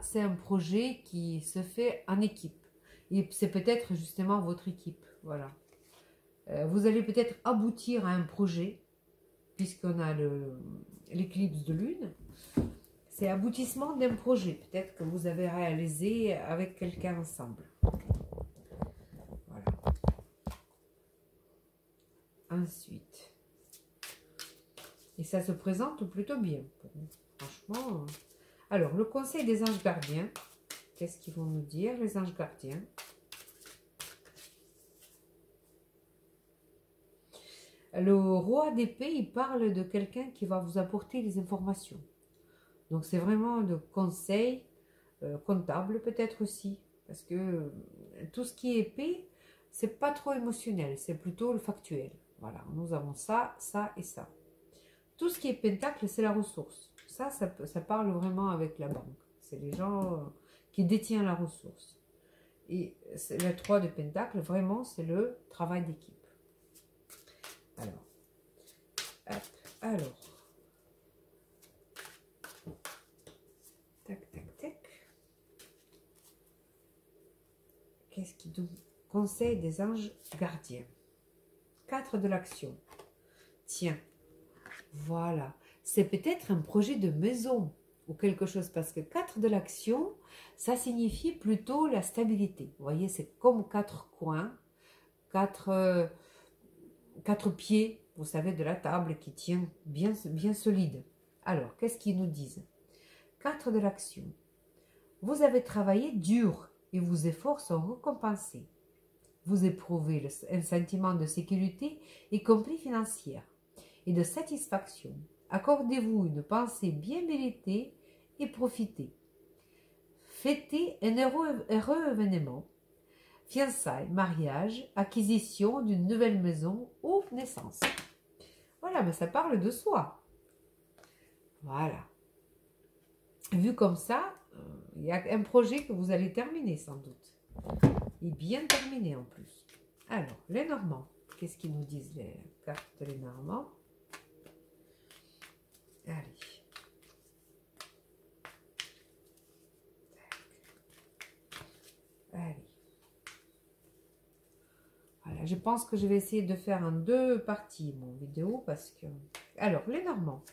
c'est un projet qui se fait en équipe. Et c'est peut-être justement votre équipe. Voilà. Vous allez peut-être aboutir à un projet, puisqu'on a l'éclipse de lune. C'est aboutissement d'un projet, peut-être que vous avez réalisé avec quelqu'un ensemble. Voilà. Ensuite. Et ça se présente plutôt bien pour vous. Franchement. Alors, le conseil des anges gardiens. Qu'est-ce qu'ils vont nous dire, les anges gardiens? Le roi d'épée, il parle de quelqu'un qui va vous apporter des informations. Donc, c'est vraiment de conseils comptables peut-être aussi. Parce que tout ce qui est épée, c'est pas trop émotionnel. C'est plutôt le factuel. Voilà, nous avons ça, ça et ça. Tout ce qui est pentacle, c'est la ressource. Ça parle vraiment avec la banque. C'est les gens qui détiennent la ressource. Et le 3 de pentacle, vraiment, c'est le travail d'équipe. Alors, hop, alors. Tac, tac, tac. Qu'est-ce qui nous conseille des anges gardiens? 4 de l'action. Tiens, voilà. C'est peut-être un projet de maison ou quelque chose, parce que 4 de l'action, ça signifie plutôt la stabilité. Vous voyez, c'est comme 4 coins, 4 pieds, vous savez, de la table qui tient bien, bien solide. Alors, qu'est-ce qu'ils nous disent? 4 de l'action. Vous avez travaillé dur et vos efforts sont récompensés. Vous éprouvez un sentiment de sécurité, y compris financière, et de satisfaction. Accordez-vous une pensée bien méritée et profitez. Fêtez un heureux événement, fiançailles, mariage, acquisition d'une nouvelle maison ou naissance. Voilà, mais ça parle de soi. Voilà. Vu comme ça, il y a un projet que vous allez terminer sans doute. Et bien terminé en plus. Alors, les Normands. Qu'est-ce qu'ils nous disent les cartes des Normands? Allez. Allez. Voilà, je pense que je vais essayer de faire en 2 parties mon vidéo parce que... Alors, les Normands.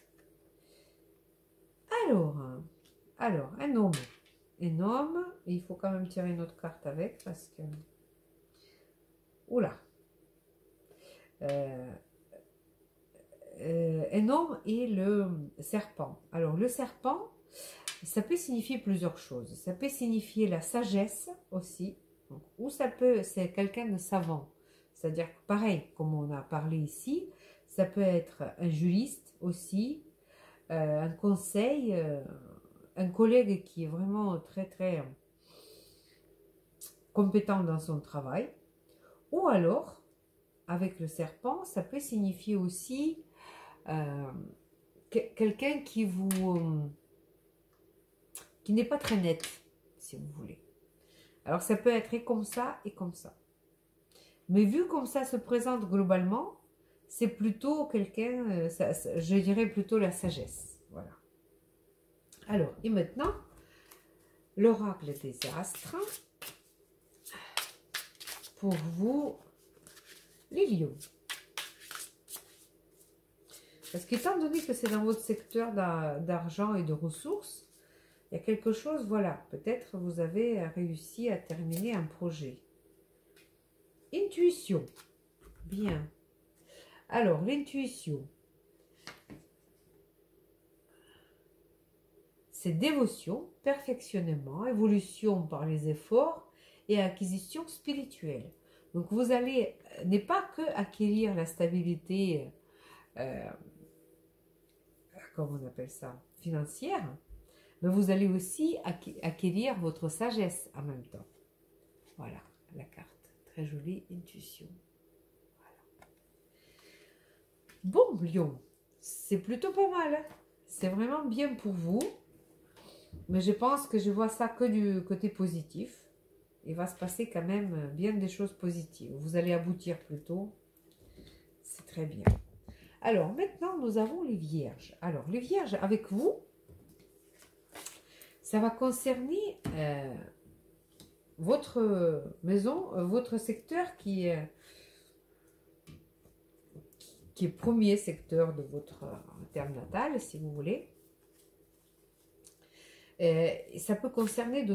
Alors, un homme. Un homme, il faut quand même tirer une autre carte avec parce que... Oula. Un homme et le serpent. Alors, le serpent, ça peut signifier plusieurs choses. Ça peut signifier la sagesse aussi. Donc, ou ça peut, c'est quelqu'un de savant. C'est-à-dire que pareil, comme on a parlé ici, ça peut être un juriste aussi, un conseil, un collègue qui est vraiment très très compétent dans son travail. Ou alors, avec le serpent, ça peut signifier aussi quelqu'un qui vous qui n'est pas très nette, si vous voulez. Alors, ça peut être et comme ça et comme ça. Mais vu comme ça se présente globalement, c'est plutôt quelqu'un, je dirais plutôt la sagesse. Voilà. Alors, et maintenant, l'oracle des astres pour vous, les lions. Parce qu'étant donné que c'est dans votre secteur d'argent et de ressources, il y a quelque chose, voilà, peut-être vous avez réussi à terminer un projet. Intuition. Bien. Alors, l'intuition, c'est dévotion, perfectionnement, évolution par les efforts et acquisition spirituelle. Donc, vous allez, n'est pas que acquérir la stabilité, comment on appelle ça, financière, mais vous allez aussi acquérir votre sagesse en même temps. Voilà, la carte. Très jolie, intuition. Voilà. Bon, Lion, c'est plutôt pas mal. Hein. C'est vraiment bien pour vous. Mais je pense que je vois ça que du côté positif. Il va se passer quand même bien des choses positives. Vous allez aboutir plutôt. C'est très bien. Alors, maintenant, nous avons les vierges. Alors, les vierges, avec vous, ça va concerner votre maison, votre secteur qui est premier secteur de votre terme natal, si vous voulez. Et ça peut concerner de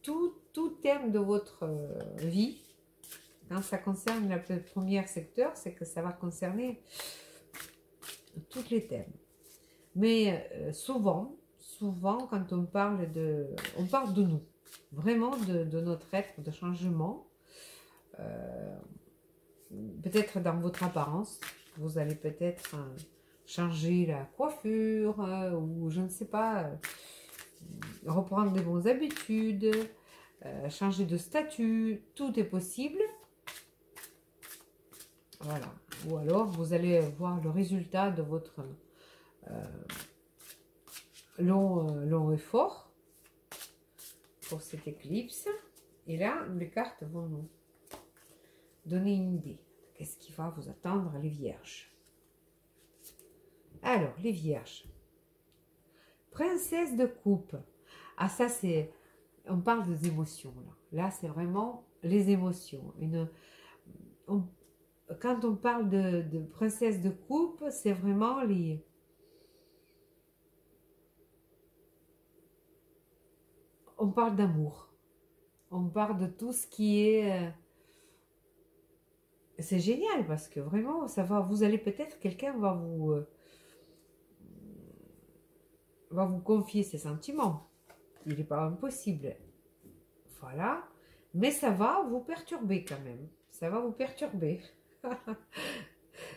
tout terme de votre vie. Quand ça concerne le premier secteur, c'est que ça va concerner tous les thèmes. Mais souvent, quand on parle de nous, vraiment de notre être, de changement. Peut-être dans votre apparence, vous allez peut-être changer la coiffure ou je ne sais pas, reprendre des bonnes habitudes, changer de statut, tout est possible. Voilà. Ou alors vous allez voir le résultat de votre long effort pour cette éclipse. Et là, les cartes vont nous donner une idée. Qu'est-ce qui va vous attendre, les vierges? Alors, les vierges. Princesse de coupe. Ah, ça, c'est... On parle des émotions, là. Là, c'est vraiment les émotions. Quand on parle de princesse de coupe, c'est vraiment les... On parle d'amour. On parle de tout ce qui est... C'est génial parce que vraiment, ça va... Vous allez peut-être... Quelqu'un va vous confier ses sentiments. Il n'est pas impossible. Voilà. Mais ça va vous perturber quand même. Ça va vous perturber.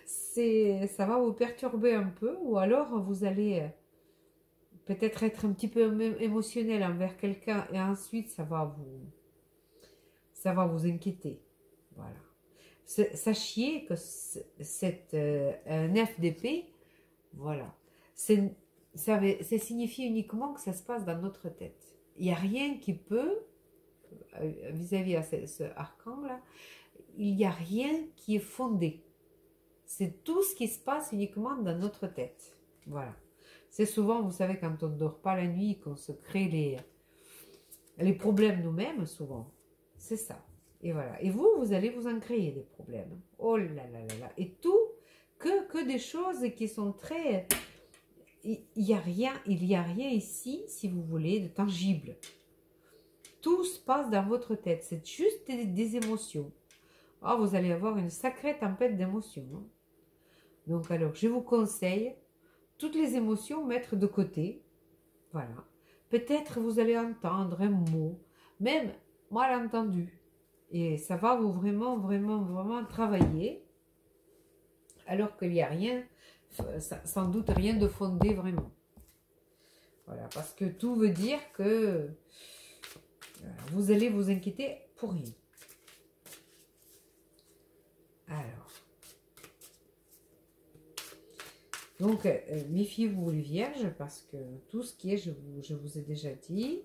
Ça va vous perturber un peu. Ou alors vous allez peut-être être un petit peu émotionnel envers quelqu'un. Et ensuite ça va vous inquiéter. Voilà. Sachez que un FDP, voilà. C'est signifié uniquement que ça se passe dans notre tête. Il n'y a rien qui peut, vis-à-vis de ce archan-là, il n'y a rien qui est fondé. C'est tout ce qui se passe uniquement dans notre tête. Voilà. C'est souvent, vous savez, quand on ne dort pas la nuit, qu'on se crée les problèmes nous-mêmes, souvent. C'est ça. Et voilà. Et vous allez vous en créer des problèmes. Oh là là là là. Et tout, que des choses qui sont très... Il n'y a rien ici, si vous voulez, de tangible. Tout se passe dans votre tête. C'est juste des émotions. Oh, vous allez avoir une sacrée tempête d'émotions. Hein. Donc alors, je vous conseille toutes les émotions mettre de côté. Voilà. Peut-être vous allez entendre un mot, même mal entendu. Et ça va vous vraiment travailler. Alors qu'il n'y a rien, sans doute rien de fondé vraiment. Voilà, parce que tout veut dire que vous allez vous inquiéter pour rien. Alors, Donc, méfiez-vous les vierges parce que tout ce qui est, je vous ai déjà dit,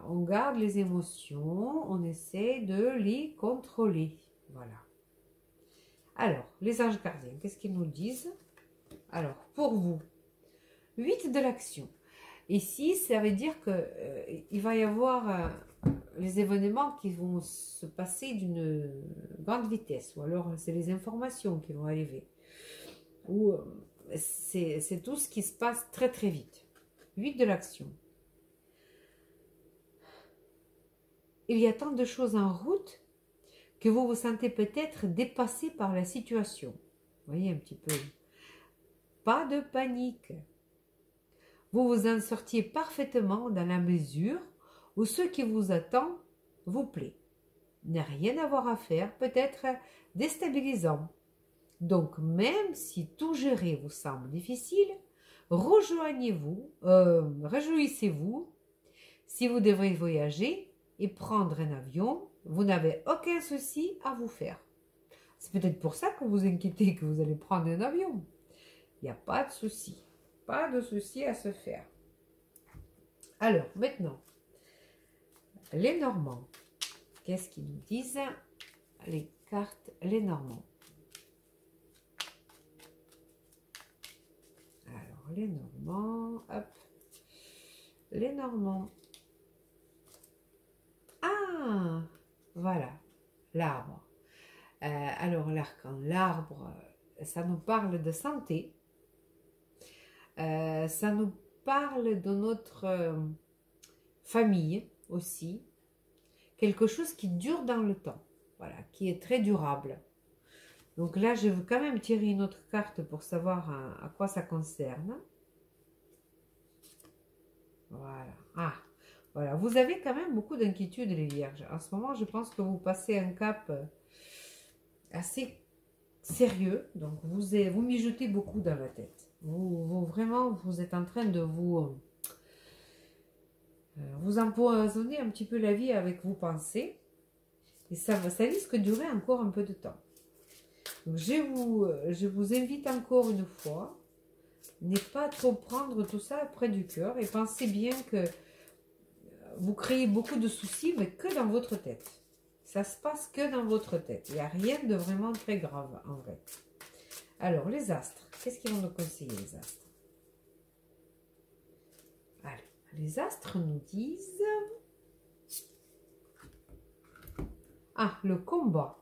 on garde les émotions, on essaie de les contrôler. Voilà. Alors, les anges gardiens, qu'est-ce qu'ils nous disent? Alors, pour vous, 8 de l'action. Ici, ça veut dire que il va y avoir les événements qui vont se passer d'une grande vitesse, ou alors c'est les informations qui vont arriver, ou c'est tout ce qui se passe très très vite. 8 de l'action. Il y a tant de choses en route que vous vous sentez peut-être dépassé par la situation. Vous voyez un petit peu. Pas de panique. Vous vous en sortiez parfaitement dans la mesure où ce qui vous attend vous plaît. N'a rien à voir à faire, peut-être déstabilisant. Donc même si tout gérer vous semble difficile, rejoignez-vous, réjouissez-vous. Si vous devrez voyager et prendre un avion, vous n'avez aucun souci à vous faire. C'est peut-être pour ça que vous inquiétez que vous allez prendre un avion. Il n'y a pas de souci. Pas de souci à se faire. Alors, maintenant, les Normands. Qu'est-ce qu'ils nous disent? Les cartes, les Normands. Alors, les Normands, hop. Les Normands. Ah, voilà, l'arbre. Alors, l'arcan, l'arbre, ça nous parle de santé. Ça nous parle de notre famille aussi. Quelque chose qui dure dans le temps. Voilà, qui est très durable. Donc là, je veux quand même tirer une autre carte pour savoir à quoi ça concerne. Voilà. Ah, voilà. Vous avez quand même beaucoup d'inquiétudes, les vierges. En ce moment, je pense que vous passez un cap assez sérieux. Donc, vous mijotez beaucoup dans la tête. Vraiment, vous êtes en train de vous empoisonner un petit peu la vie avec vos pensées. Et ça risque de durer encore un peu de temps. Donc, je vous invite encore une fois, ne pas trop prendre tout ça près du cœur et pensez bien que vous créez beaucoup de soucis, mais que dans votre tête. Ça se passe que dans votre tête. Il n'y a rien de vraiment très grave en vrai. Alors, les astres, qu'est-ce qu'ils vont nous conseiller, les astres? Allez, les astres nous disent... Ah, le combat.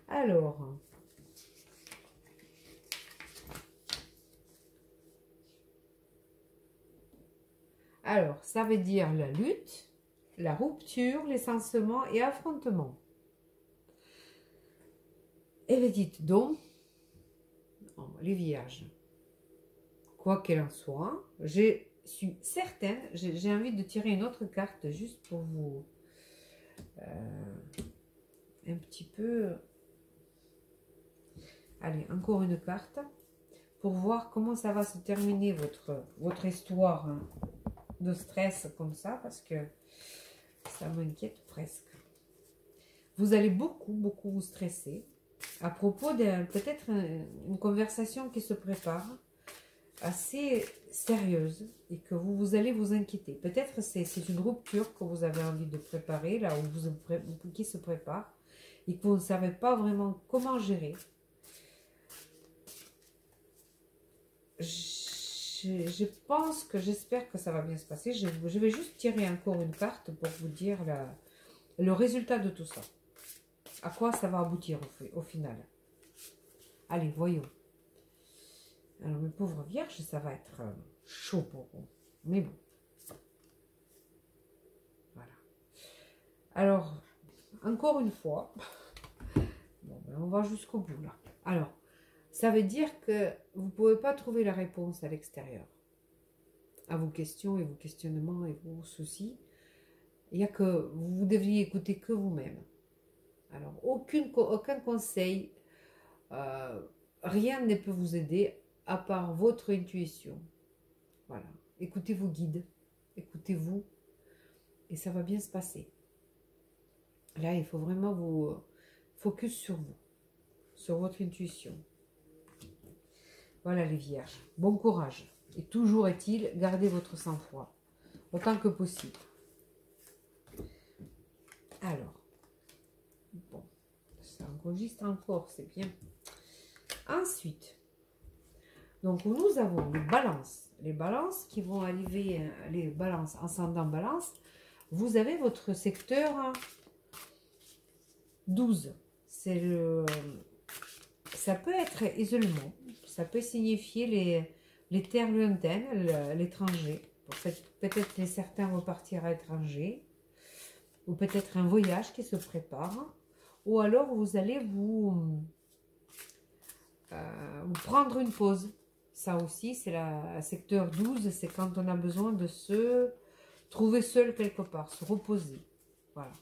Alors... Alors, ça veut dire la lutte, la rupture, l'essentiellement et affrontement. Et vous dites donc, les vierges, quoi qu'il en soit, je suis certaine, j'ai envie de tirer une autre carte juste pour vous un petit peu... Allez, encore une carte pour voir comment ça va se terminer votre histoire de stress comme ça, parce que ça m'inquiète presque. Vous allez beaucoup vous stresser à propos de peut-être une conversation qui se prépare assez sérieuse et que vous allez vous inquiéter. Peut-être c'est une rupture que vous avez envie de préparer, là où qui se prépare et que vous ne savez pas vraiment comment gérer. Je pense que j'espère que ça va bien se passer. Je vais juste tirer encore une carte pour vous dire le résultat de tout ça. À quoi ça va aboutir au final. Allez, voyons. Alors, mes pauvres vierges, ça va être chaud pour vous. Mais bon. Voilà. Alors, encore une fois. Bon, ben, on va jusqu'au bout là. Alors, ça veut dire que vous ne pouvez pas trouver la réponse à l'extérieur. À vos questions et vos questionnements et vos soucis. Il n'y a que vous devriez écouter que vous-même. Alors, aucun conseil, rien ne peut vous aider à part votre intuition. Voilà. Écoutez vos guides, écoutez-vous, et ça va bien se passer. Là, il faut vraiment vous focus sur vous, sur votre intuition. Voilà les vierges, bon courage. Et toujours est-il, gardez votre sang-froid, autant que possible. Alors, bon, ça enregistre encore, c'est bien. Ensuite, donc nous avons les balances. Les balances qui vont arriver, les balances, ascendant balance. Vous avez votre secteur 12. C'est le... Ça peut être isolement. Ça peut signifier les terres lointaines, l'étranger. Peut-être les certains repartir à l'étranger. Ou peut-être un voyage qui se prépare. Ou alors vous allez vous prendre une pause. Ça aussi, c'est la secteur 12. C'est quand on a besoin de se trouver seul quelque part, se reposer. Voilà.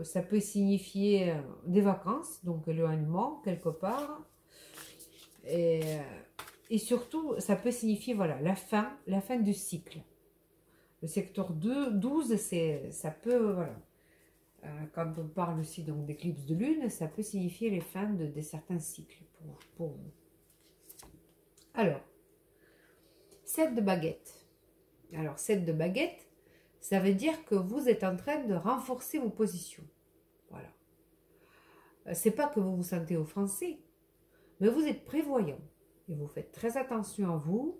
Ça peut signifier des vacances, donc éloignement quelque part. Et surtout, ça peut signifier voilà, la fin du cycle. Le secteur 12, ça peut, voilà, quand on parle aussi d'éclipse de lune, ça peut signifier les fins de certains cycles pour vous. Alors, 7 de baguette. Alors, 7 de baguette, ça veut dire que vous êtes en train de renforcer vos positions. Voilà. C'est pas que vous vous sentez offensé, mais vous êtes prévoyant. Et vous faites très attention à vous.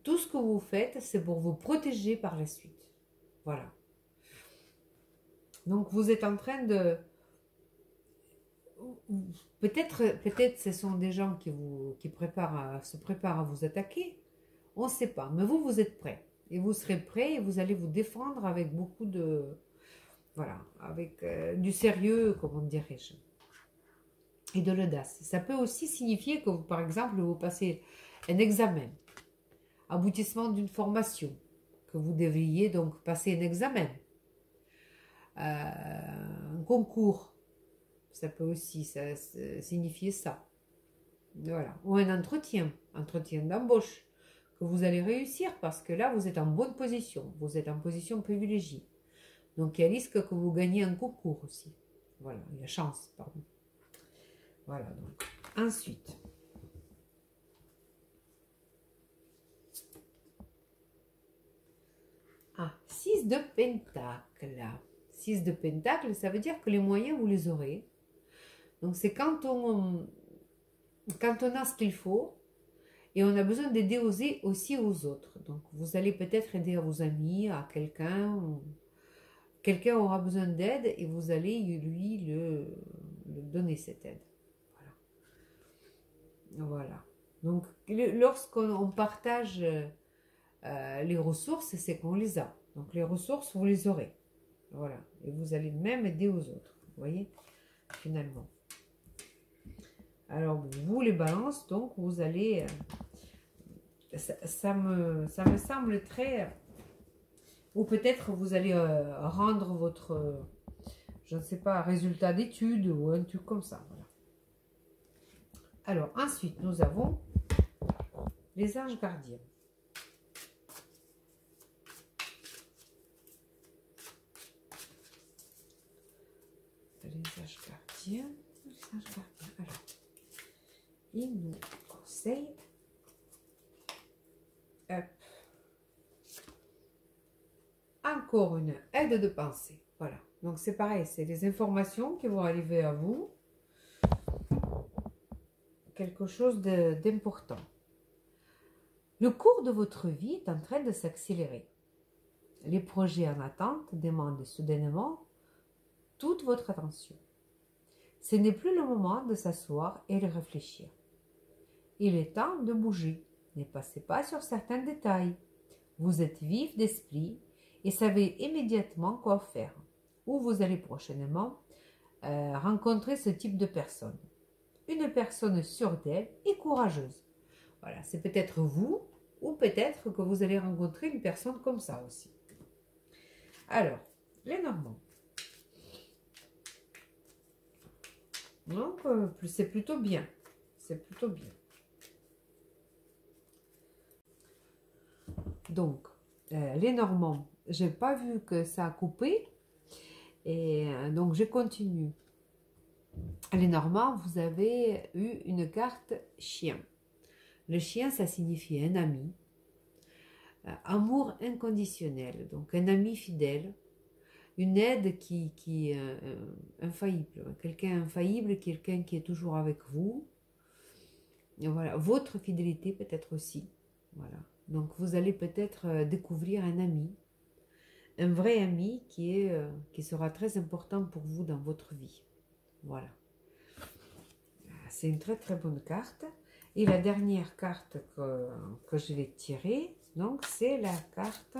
Tout ce que vous faites, c'est pour vous protéger par la suite. Voilà. Donc, vous êtes en train de... Peut-être ce sont des gens qui se préparent à vous attaquer. On ne sait pas. Mais vous, vous êtes prêts. Et vous serez prêts et vous allez vous défendre avec beaucoup de... Voilà. Avec du sérieux, comment dirais-je. Et de l'audace. Ça peut aussi signifier que, par exemple, vous passez un examen. Aboutissement d'une formation. Que vous devriez donc passer un examen. Un concours. Ça peut aussi signifier ça. Voilà. Ou un entretien d'embauche que vous allez réussir parce que là, vous êtes en bonne position. Vous êtes en position privilégiée. Donc, il y a risque que vous gagnez un concours aussi. Voilà, il y a chance, pardon. Voilà, donc. Ensuite. Ah, 6 de pentacle. 6 de pentacle, ça veut dire que les moyens, vous les aurez. Donc, c'est quand on a ce qu'il faut et on a besoin d'aider aussi aux autres. Donc, vous allez peut-être aider à vos amis, à quelqu'un. Quelqu'un aura besoin d'aide et vous allez lui le donner cette aide. Voilà. Donc, lorsqu'on partage les ressources, c'est qu'on les a. Donc, les ressources, vous les aurez. Voilà. Et vous allez même aider aux autres. Vous voyez, finalement. Alors, vous, les balances, donc, vous allez... ça me semble très... Ou peut-être vous allez rendre votre... je ne sais pas, résultat d'études ou un truc comme ça. Voilà. Alors, ensuite, nous avons les anges gardiens. Les anges gardiens. Alors, ils nous conseillent. Hop. Encore une aide de pensée. Voilà. Donc, c'est pareil, c'est des informations qui vont arriver à vous. Quelque chose d'important. Le cours de votre vie est en train de s'accélérer. Les projets en attente demandent soudainement toute votre attention. Ce n'est plus le moment de s'asseoir et de réfléchir. Il est temps de bouger. Ne passez pas sur certains détails. Vous êtes vif d'esprit et savez immédiatement quoi faire. Ou vous allez prochainement rencontrer ce type de personne. Une personne sûre d'elle et courageuse. Voilà, c'est peut-être vous ou peut-être que vous allez rencontrer une personne comme ça aussi. Alors, les Normands. Donc, c'est plutôt bien. C'est plutôt bien. Donc, les Normands, j'ai pas vu que ça a coupé. Et donc, je continue. Les Normands, vous avez eu une carte chien. Le chien, ça signifie un ami. Amour inconditionnel, donc un ami fidèle. Une aide qui est infaillible. Quelqu'un infaillible, quelqu'un qui est toujours avec vous. Et voilà. Votre fidélité peut-être aussi. Voilà. Donc vous allez peut-être découvrir un ami. Un vrai ami qui sera très important pour vous dans votre vie. Voilà. C'est une très très bonne carte. Et la dernière carte que je vais tirer, donc c'est la carte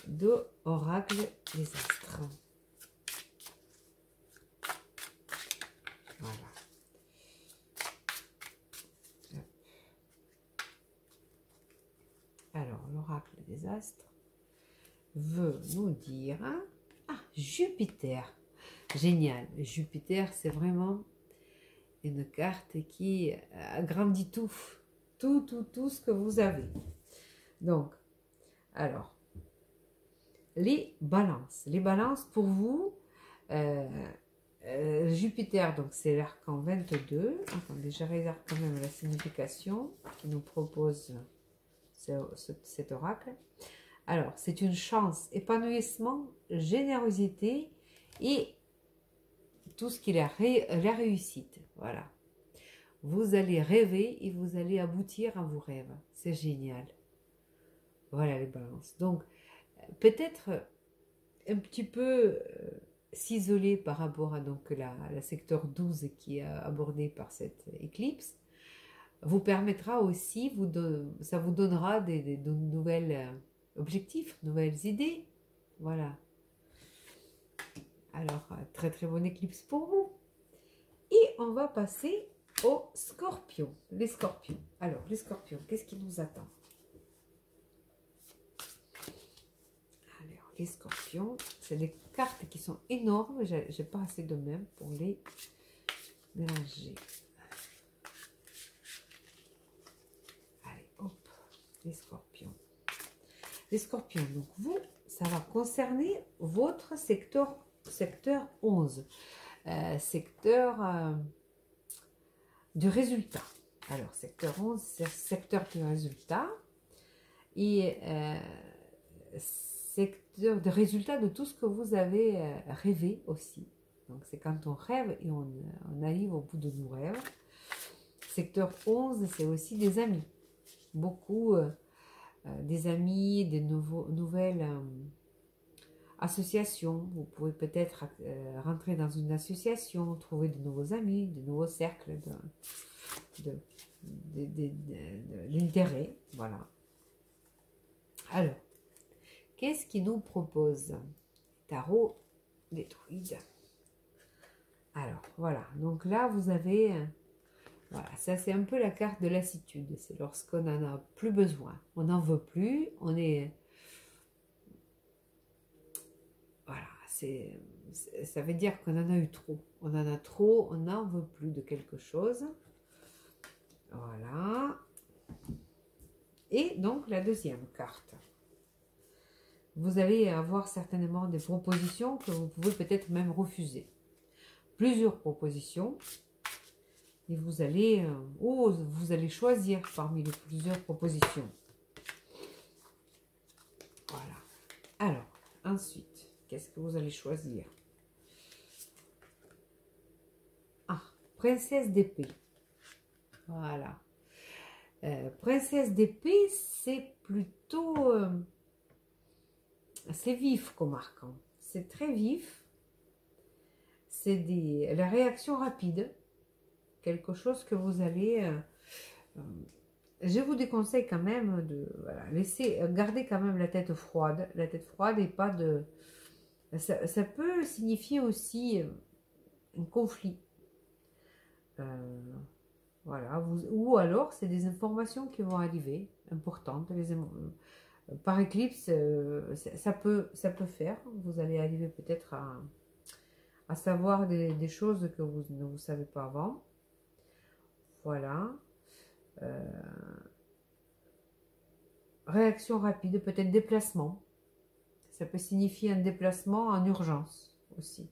de Oracle des Astres. Voilà. Alors, l'Oracle des Astres veut nous dire... Ah, Jupiter. Génial. Jupiter, c'est vraiment une carte qui agrandit tout ce que vous avez. Donc, alors, les balances. Les balances pour vous, Jupiter, donc c'est l'arcan 22. Attendez, je regarde quand même la signification qui nous propose cet oracle. Alors, c'est une chance, épanouissement, générosité et tout ce qui est la réussite. Voilà. Vous allez rêver et vous allez aboutir à vos rêves. C'est génial. Voilà les balances. Donc, peut-être un petit peu s'isoler par rapport à donc, la secteur 12 qui est abordé par cette éclipse, vous permettra aussi, ça vous donnera de nouvelles objectifs, nouvelles idées. Voilà. Alors, très très bonne éclipse pour vous. Et on va passer aux scorpions. Les scorpions. Alors, les scorpions, qu'est-ce qui nous attend? Alors, les scorpions, c'est des cartes qui sont énormes. J'ai pas assez de même pour les mélanger. Allez, hop, les scorpions. Les scorpions, donc vous, ça va concerner votre secteur 11. Secteur du résultat. Alors, secteur 11, c'est secteur du résultat. Et secteur de résultat de tout ce que vous avez rêvé aussi. Donc, c'est quand on rêve et on arrive au bout de nos rêves. Secteur 11, c'est aussi des amis. Beaucoup des amis, des nouvelles associations. Vous pouvez peut-être rentrer dans une association, trouver de nouveaux amis, de nouveaux cercles d'intérêt. Voilà. Alors, qu'est-ce qu'il nous propose? Tarot des druides. Alors, voilà. Donc là, vous avez... voilà, ça c'est un peu la carte de lassitude. C'est lorsqu'on n'en a plus besoin. On n'en veut plus. On est... Voilà, ça veut dire qu'on en a eu trop. On en a trop, on n'en veut plus de quelque chose. Voilà. Et donc, la deuxième carte. Vous allez avoir certainement des propositions que vous pouvez peut-être même refuser. Plusieurs propositions. Et vous allez choisir parmi les plusieurs propositions. Voilà. Alors, ensuite, qu'est-ce que vous allez choisir? Ah, princesse d'épée. Voilà. Princesse d'épée, c'est plutôt... c'est vif comme arcan. C'est très vif. C'est la réaction rapide. Quelque chose que vous allez... je vous déconseille quand même de garder quand même la tête froide. La tête froide et pas de... Ça peut signifier aussi un conflit. Voilà. Ou alors, c'est des informations qui vont arriver, importantes. Par éclipse, ça peut faire. Vous allez arriver peut-être à savoir des choses que vous ne savez pas avant. Voilà. Réaction rapide, peut-être déplacement. Ça peut signifier un déplacement en urgence aussi.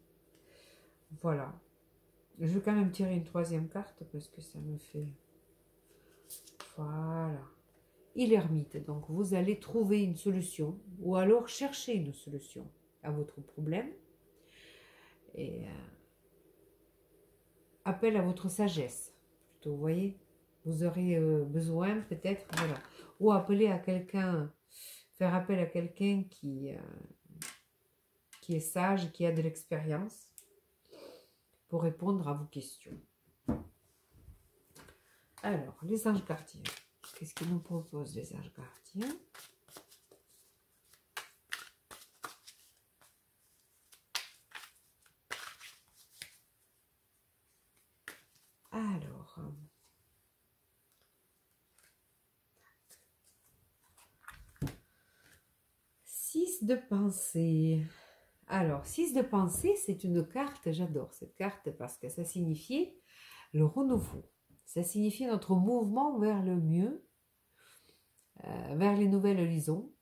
Voilà. Je vais quand même tirer une troisième carte parce que ça me fait Voilà. Et l'ermite. Donc, vous allez trouver une solution ou alors chercher une solution à votre problème. Et appel à votre sagesse. Plutôt, vous voyez, vous aurez besoin peut-être, voilà. Ou appeler à quelqu'un, faire appel à quelqu'un qui est sage, qui a de l'expérience pour répondre à vos questions. Alors, les anges gardiens. Qu'est-ce qu'ils nous proposent, les anges gardiens? Alors, 6 de pensée. Alors, 6 de pensée, c'est une carte, j'adore cette carte parce que ça signifie le renouveau. Ça signifie notre mouvement vers le mieux, vers les nouvelles horizons.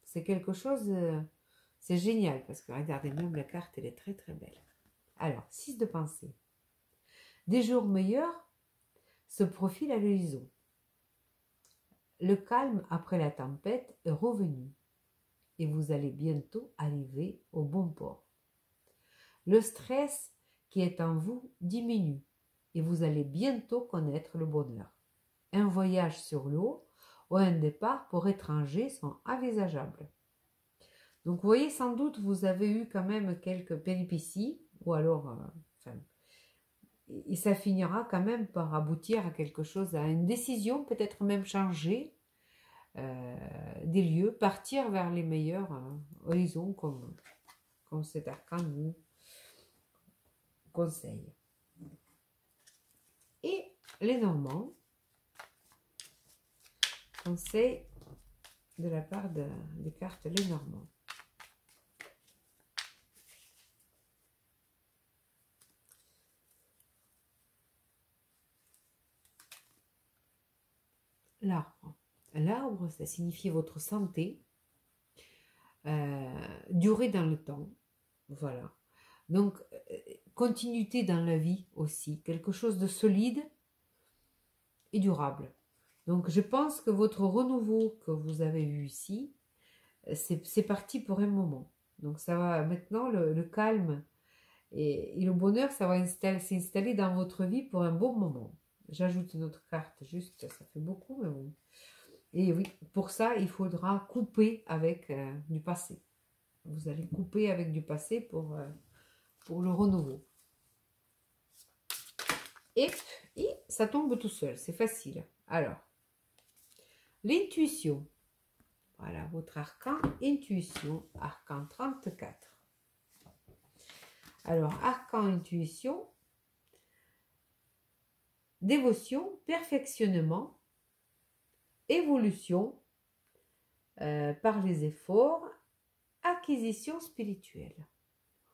C'est quelque chose, c'est génial parce que regardez, même la carte, elle est très très belle. Alors, 6 de pensée. Des jours meilleurs se profilent à l'horizon. Le calme après la tempête est revenu et vous allez bientôt arriver au bon port. Le stress qui est en vous diminue et vous allez bientôt connaître le bonheur. Un voyage sur l'eau ou un départ pour étrangers sont envisageables. Donc vous voyez, sans doute vous avez eu quand même quelques péripéties ou alors et ça finira quand même par aboutir à quelque chose, à une décision, peut-être même changer des lieux, partir vers les meilleurs horizons comme cet arcane vous conseille. Et les Normands, conseil de la part des cartes les Normands. L'arbre. L'arbre, ça signifie votre santé, durée dans le temps, voilà. Donc, continuité dans la vie aussi, quelque chose de solide et durable. Donc, je pense que votre renouveau que vous avez eu ici, c'est parti pour un moment. Donc, ça va maintenant, le calme et le bonheur, ça va s'installer dans votre vie pour un bon moment. J'ajoute une autre carte, juste, ça fait beaucoup, mais bon. Et oui, pour ça, il faudra couper avec du passé. Vous allez couper avec du passé pour le renouveau. Et ça tombe tout seul, c'est facile. Alors, l'intuition. Voilà, votre arcan intuition, arcan 34. Alors, arcan intuition, dévotion, perfectionnement, évolution par les efforts, acquisition spirituelle.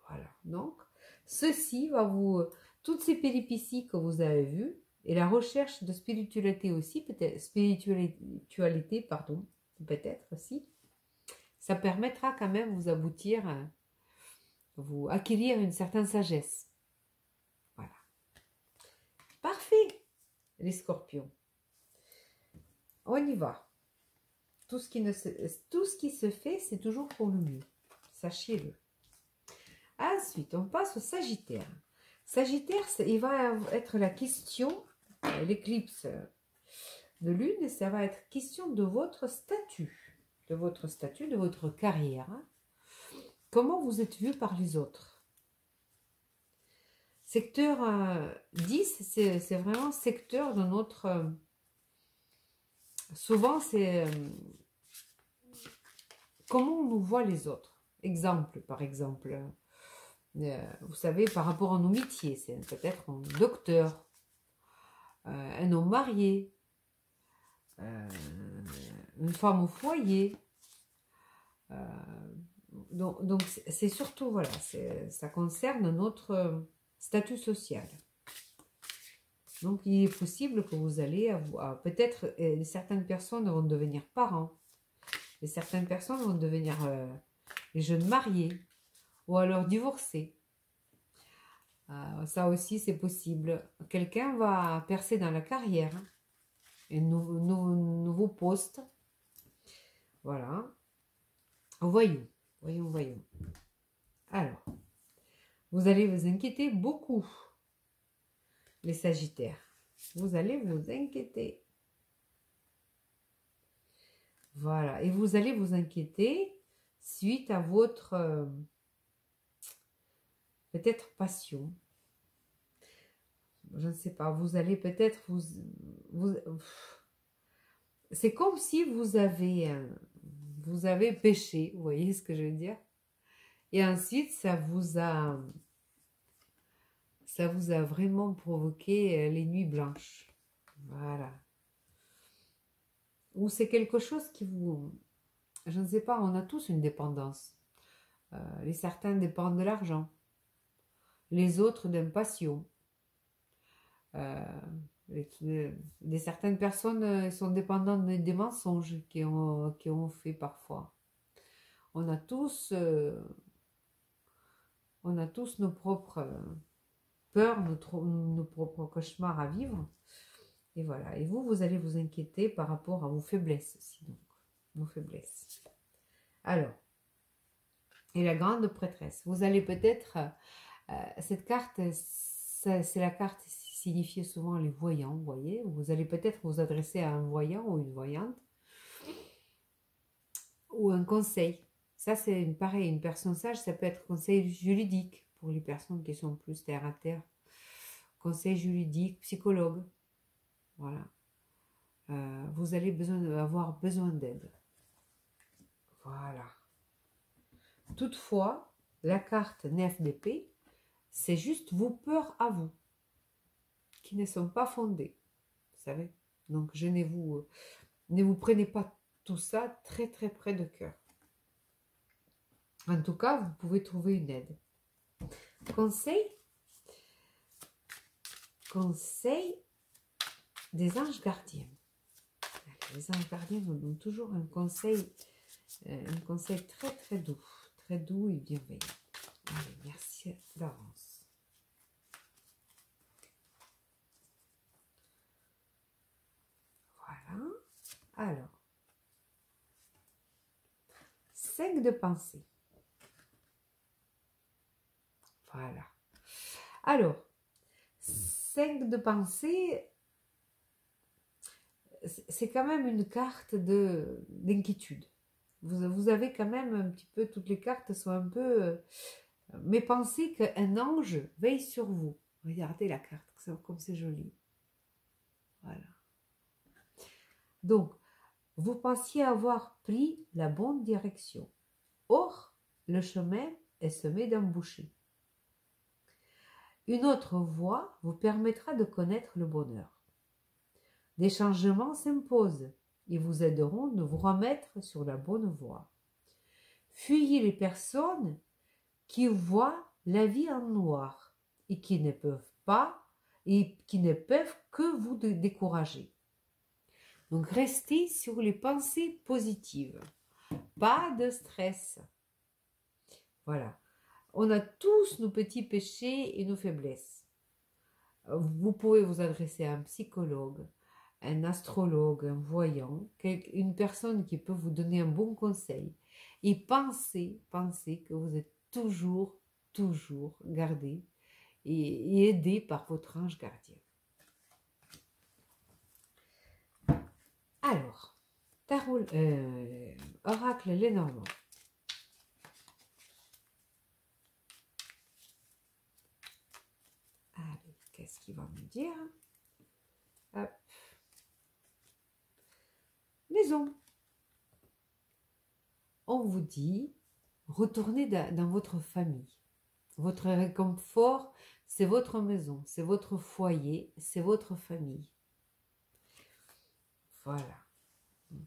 Voilà, donc, ceci va vous... Toutes ces péripéties que vous avez vues, et la recherche de spiritualité aussi, peut-être, spiritualité, pardon, peut-être aussi, ça permettra quand même vous aboutir, vous acquérir une certaine sagesse. Voilà. Parfait, les scorpions. On y va. Tout ce qui se fait, c'est toujours pour le mieux. Sachez-le. Ensuite, on passe au Sagittaire. Sagittaire, il va être la question, l'éclipse de lune, ça va être question de votre statut, de votre carrière. Comment vous êtes vu par les autres? Secteur 10, c'est vraiment secteur de notre... souvent, c'est comment on nous voit les autres. Exemple, par exemple... vous savez, par rapport à nos métiers, c'est peut-être un docteur, un homme marié, une femme au foyer. Donc c'est surtout, voilà, ça concerne notre statut social. Donc il est possible que vous allez avoir, peut-être certaines personnes vont devenir parents, et certaines personnes vont devenir les jeunes mariés, ou alors divorcer. Ça aussi, c'est possible. Quelqu'un va percer dans la carrière. un nouveau poste. Voilà. Voyons, voyons, voyons. Alors, vous allez vous inquiéter beaucoup, les Sagittaires. Vous allez vous inquiéter. Voilà. Et vous allez vous inquiéter suite à votre peut-être passion. Je ne sais pas. Vous allez peut-être c'est comme si vous avez péché. Vous voyez ce que je veux dire? Et ensuite, ça vous a vraiment provoqué les nuits blanches. Voilà. Ou c'est quelque chose qui vous... Je ne sais pas, on a tous une dépendance. Les certains dépendent de l'argent. Les autres d'une passion. Certaines personnes sont dépendantes des mensonges qui ont fait parfois. On a tous nos propres peurs, nos propres cauchemars à vivre. Et voilà. Et vous allez vous inquiéter par rapport à vos faiblesses aussi. Donc, vos faiblesses. Alors, et la grande prêtresse. Vous allez peut-être... cette carte, c'est la carte signifiée souvent les voyants, vous voyez. Vous allez peut-être vous adresser à un voyant ou une voyante. Ou un conseil. Ça, c'est pareil, une personne sage, ça peut être conseil juridique pour les personnes qui sont plus terre à terre. Conseil juridique, psychologue. Voilà. Vous allez avoir besoin d'aide. Voilà. Toutefois, la carte 9 d'épée, c'est juste vos peurs à vous, qui ne sont pas fondées. Vous savez. Donc, ne vous prenez pas tout ça très très près de cœur. En tout cas, vous pouvez trouver une aide. Conseil des anges gardiens. Les anges gardiens nous donnent toujours un conseil très très doux et bienveillant. Allez, merci d'avance. Voilà. Alors, 5 de pensée. Voilà. Alors, 5 de pensée, c'est quand même une carte d'inquiétude. Vous avez quand même un petit peu, toutes les cartes sont un peu... mais pensez qu'un ange veille sur vous. Regardez la carte, comme c'est joli. Voilà. Donc, vous pensiez avoir pris la bonne direction. Or, le chemin est semé d'embûches. Une autre voie vous permettra de connaître le bonheur. Des changements s'imposent et vous aideront de vous remettre sur la bonne voie. Fuyez les personnes qui voient la vie en noir et qui ne peuvent que vous décourager. Donc, restez sur les pensées positives. Pas de stress. Voilà. On a tous nos petits péchés et nos faiblesses. Vous pouvez vous adresser à un psychologue, un astrologue, un voyant, une personne qui peut vous donner un bon conseil. Et pensez que vous êtes toujours gardé et aidé par votre ange gardien. Alors, oracle Lenormand. Allez, qu'est-ce qu'il va me dire? Hop. Maison. On vous dit, retournez dans votre famille. Votre réconfort, c'est votre maison, c'est votre foyer, c'est votre famille. Voilà.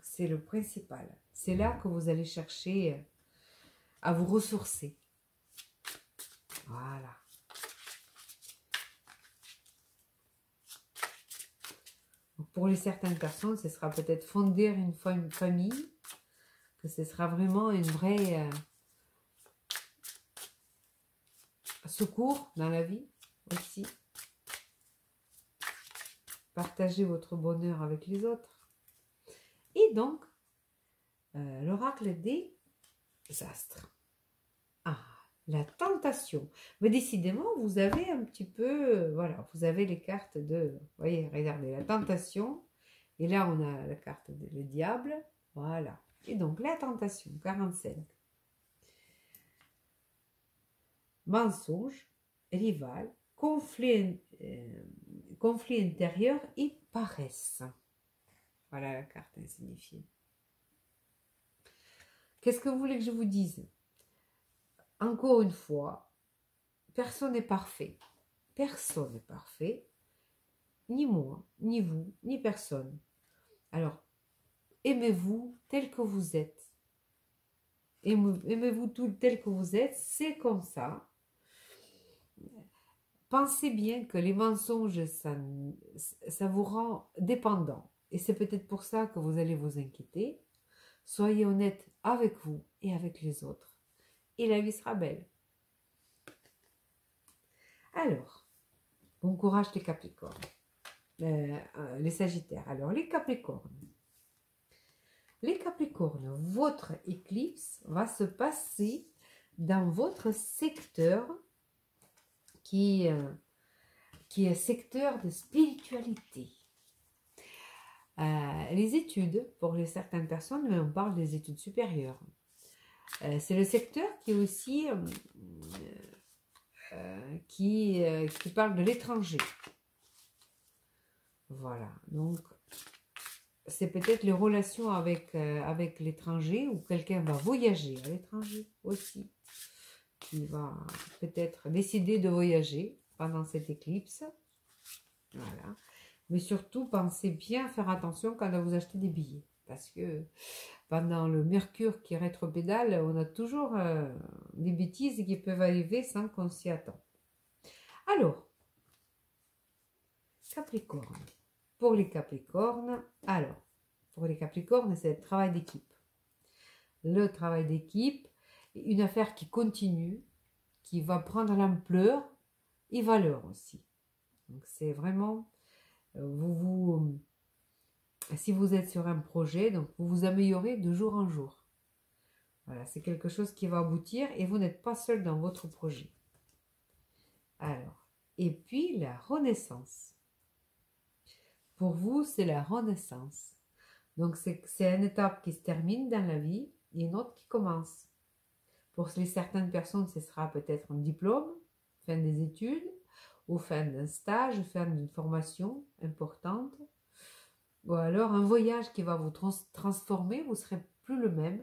C'est le principal. C'est là que vous allez chercher à vous ressourcer. Voilà. Donc pour certaines personnes, ce sera peut-être fonder une famille, que ce sera vraiment une vraie secours dans la vie aussi. partagez votre bonheur avec les autres. Et donc, l'oracle des astres. Ah, la tentation. Mais décidément, vous avez un petit peu, voilà, vous avez les cartes de, vous voyez, regardez, la tentation. Et là, on a la carte le diable. Voilà. Et donc, la tentation, 45. Mensonge, rival, conflit intérieur et paresse. Voilà la carte insignifiée. Qu'est-ce que vous voulez que je vous dise? Encore une fois, personne n'est parfait. Personne n'est parfait. Ni moi, ni vous, ni personne. Alors, aimez-vous tel que vous êtes. Aimez-vous tout tel que vous êtes. C'est comme ça. Pensez bien que les mensonges, ça vous rend dépendant. Et c'est peut-être pour ça que vous allez vous inquiéter. Soyez honnête avec vous et avec les autres. Et la vie sera belle. Alors, bon courage les Capricornes. Les Sagittaires. Alors, les Capricornes. Les Capricornes, votre éclipse va se passer dans votre secteur qui est secteur de spiritualité. Les études, pour certaines personnes, mais on parle des études supérieures. C'est le secteur qui est aussi qui parle de l'étranger. Voilà, donc c'est peut-être les relations avec l'étranger, ou quelqu'un va voyager à l'étranger aussi, qui va peut-être décider de voyager pendant cette éclipse. Voilà. Mais surtout, pensez bien à faire attention quand vous achetez des billets. Parce que pendant le Mercure qui rétropédale, on a toujours des bêtises qui peuvent arriver sans qu'on s'y attend. Alors, Capricorne. Pour les Capricornes, c'est le travail d'équipe. Le travail d'équipe, une affaire qui continue, qui va prendre l'ampleur et valeur aussi. Donc c'est vraiment, si vous êtes sur un projet, donc vous vous améliorez de jour en jour. Voilà, c'est quelque chose qui va aboutir et vous n'êtes pas seul dans votre projet. Alors, et puis la renaissance. Pour vous, c'est la renaissance. Donc, c'est une étape qui se termine dans la vie et une autre qui commence. Pour certaines personnes, ce sera peut-être un diplôme, fin des études, ou fin d'un stage, fin d'une formation importante, ou alors un voyage qui va vous transformer, vous ne serez plus le même.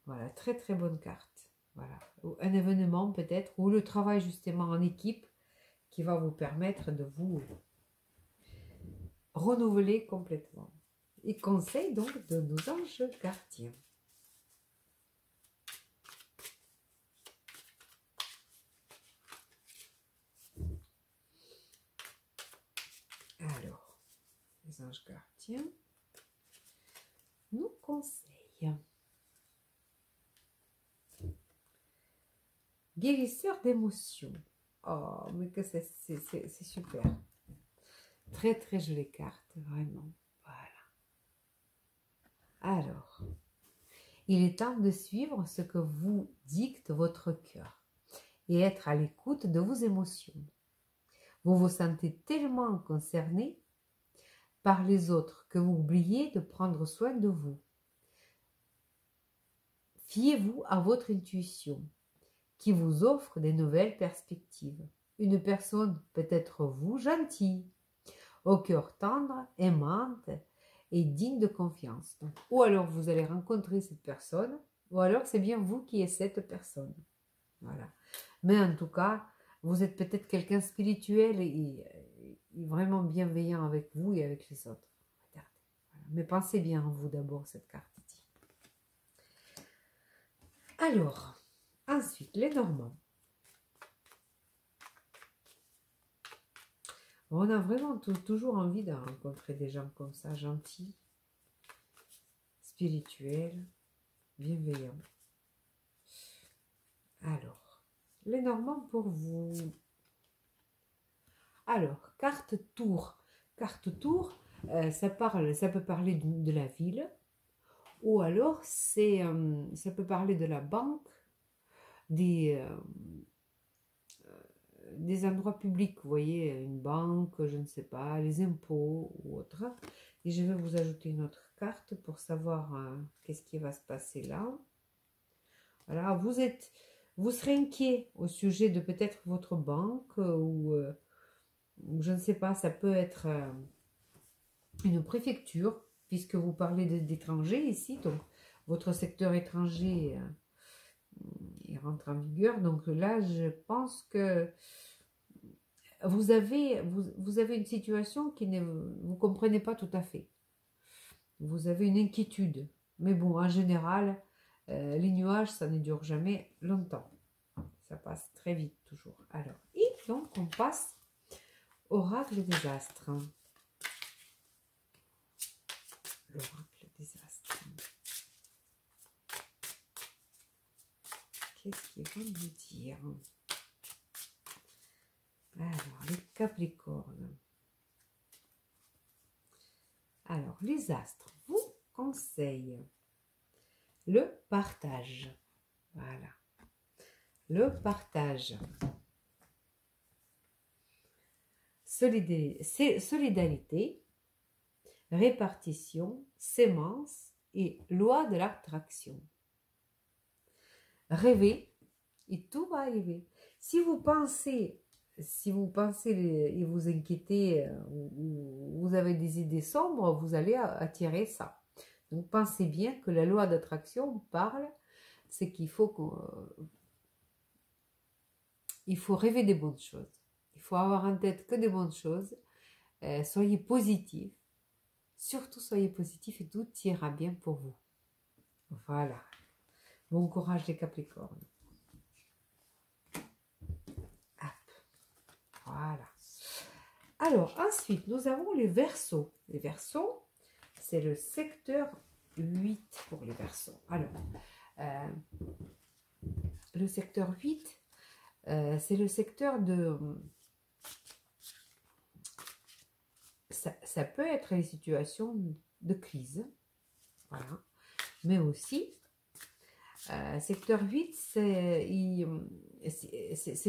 Voilà, très très bonne carte. Voilà. Ou un événement peut-être, ou le travail justement en équipe qui va vous permettre de vous renouveler complètement. Et conseil donc de nos anges gardiens. Alors, les anges gardiens nous conseillent. Guérisseur d'émotions. Oh, mais que c'est super. Très très jolie carte, vraiment. Voilà. Alors, il est temps de suivre ce que vous dicte votre cœur et être à l'écoute de vos émotions. Vous vous sentez tellement concerné par les autres que vous oubliez de prendre soin de vous. Fiez-vous à votre intuition qui vous offre des nouvelles perspectives. Une personne peut être vous, gentille, au cœur tendre, aimante et digne de confiance. Donc, ou alors vous allez rencontrer cette personne, ou alors c'est bien vous qui êtes cette personne. Voilà. Mais en tout cas, vous êtes peut-être quelqu'un spirituel et vraiment bienveillant avec vous et avec les autres. Regardez. Voilà. Mais pensez bien en vous d'abord, cette carte dit. Alors, ensuite, les Normands. On a vraiment toujours envie de rencontrer des gens comme ça, gentils, spirituels, bienveillants. Alors, les Normands pour vous. Alors, carte tour. carte tour, ça peut parler de la ville, ou alors ça peut parler de la banque, des, euh, des endroits publics, vous voyez, une banque, je ne sais pas, les impôts ou autre. Et je vais vous ajouter une autre carte pour savoir qu'est-ce qui va se passer là. Voilà, vous serez inquiet au sujet de peut-être votre banque ou je ne sais pas, ça peut être une préfecture, puisque vous parlez d'étrangers ici, donc votre secteur étranger il rentre en vigueur. Donc là, je pense que vous avez une situation qui ne vous comprenez pas tout à fait. Vous avez une inquiétude. Mais bon, en général, les nuages, ça ne dure jamais longtemps. Ça passe très vite toujours. Alors, et donc on passe au oracle des astres. L'oracle des astres. Qu'est-ce qu'ils vont nous dire? Alors, les Capricornes. Alors, les astres vous conseillent le partage. Voilà. Le partage. Solidarité, répartition, sémence et loi de l'attraction. Rêvez et tout va arriver. Si vous pensez et vous inquiétez, ou vous avez des idées sombres, vous allez attirer ça. Donc pensez bien que la loi d'attraction parle, c'est qu'il faut il faut rêver des bonnes choses. Il faut avoir en tête que des bonnes choses. Soyez positifs. Surtout soyez positifs et tout ira bien pour vous. Voilà. Bon courage les Capricornes. Voilà. Alors, ensuite, nous avons les Verseaux. Les Verseaux, c'est le secteur 8 pour les Verseaux. Alors, le secteur 8, c'est le secteur de... Ça peut être les situations de crise, voilà. Mais aussi, secteur 8, c'est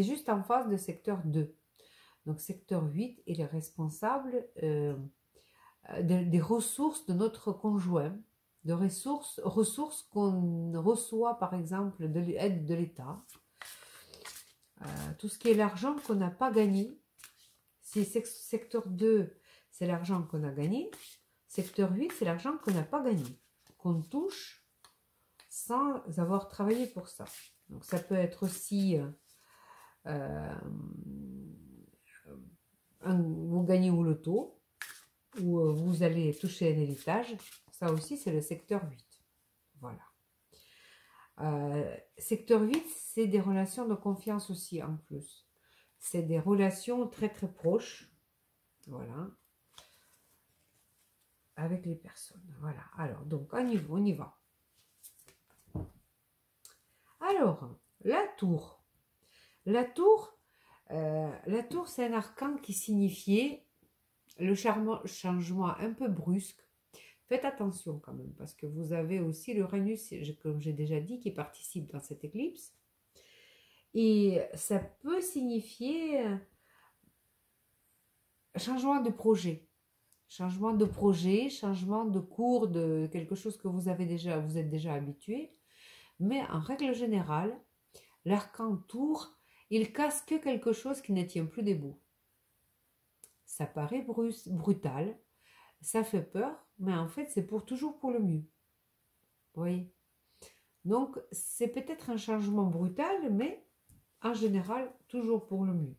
juste en face de secteur 2. Donc, secteur 8, il est responsable des ressources de notre conjoint, de ressources qu'on reçoit, par exemple, de l'aide de l'État. Tout ce qui est l'argent qu'on n'a pas gagné. Si secteur 2, c'est l'argent qu'on a gagné. Secteur 8, c'est l'argent qu'on n'a pas gagné, qu'on touche sans avoir travaillé pour ça. Donc, ça peut être aussi... vous gagnez au loto, ou vous allez toucher un héritage. Ça aussi, c'est le secteur 8. Voilà. Secteur 8, c'est des relations de confiance aussi en plus. C'est des relations très très proches. Voilà. Avec les personnes. Voilà. Alors, donc, on y va. Alors, la tour. La tour, c'est un arcane qui signifiait le changement un peu brusque. Faites attention quand même, parce que vous avez aussi l'Uranus, comme j'ai déjà dit, qui participe dans cette éclipse. Et ça peut signifier changement de projet. Changement de projet, changement de cours, de quelque chose que vous êtes déjà habitué. Mais en règle générale, l'arcane tour, il casse que quelque chose qui ne tient plus debout. Ça paraît brutal, ça fait peur, mais en fait, c'est toujours pour le mieux. Vous voyez? Donc, c'est peut-être un changement brutal, mais en général, toujours pour le mieux.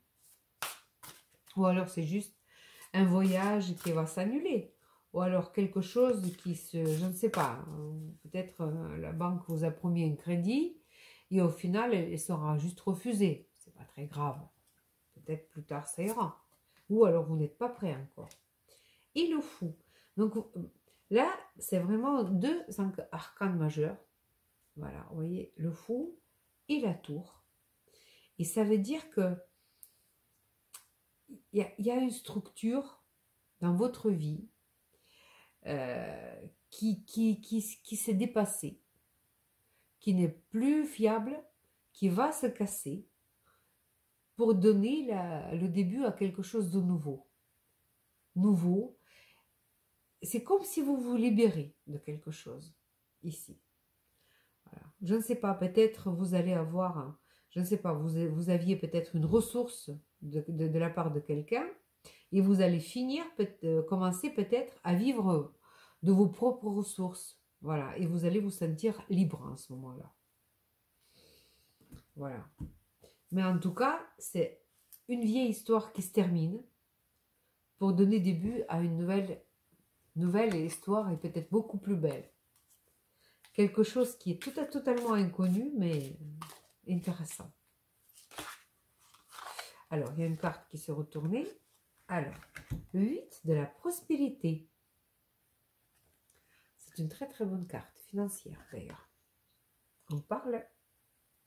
Ou alors, c'est juste un voyage qui va s'annuler. Ou alors, quelque chose je ne sais pas, peut-être la banque vous a promis un crédit et au final, elle sera juste refusée. C'est pas très grave. Peut-être plus tard, ça ira. Ou alors, vous n'êtes pas prêt encore. Et le fou. Donc, là, c'est vraiment deux arcanes majeurs. Voilà, vous voyez, le fou et la tour. Et ça veut dire que il y a une structure dans votre vie qui s'est dépassé, qui n'est plus fiable, qui va se casser pour donner le début à quelque chose de nouveau. Nouveau, c'est comme si vous vous libérez de quelque chose ici. Voilà. Je ne sais pas, peut-être vous allez avoir, je ne sais pas, vous aviez peut-être une ressource de la part de quelqu'un et vous allez commencer peut-être à vivre de vos propres ressources. Voilà, et vous allez vous sentir libre en ce moment-là. Voilà. Mais en tout cas, c'est une vieille histoire qui se termine pour donner début à une nouvelle histoire et peut-être beaucoup plus belle. Quelque chose qui est totalement inconnu, mais intéressant. Alors, il y a une carte qui s'est retournée. Alors, le 8 de la prospérité. C'est une très très bonne carte financière d'ailleurs. On parle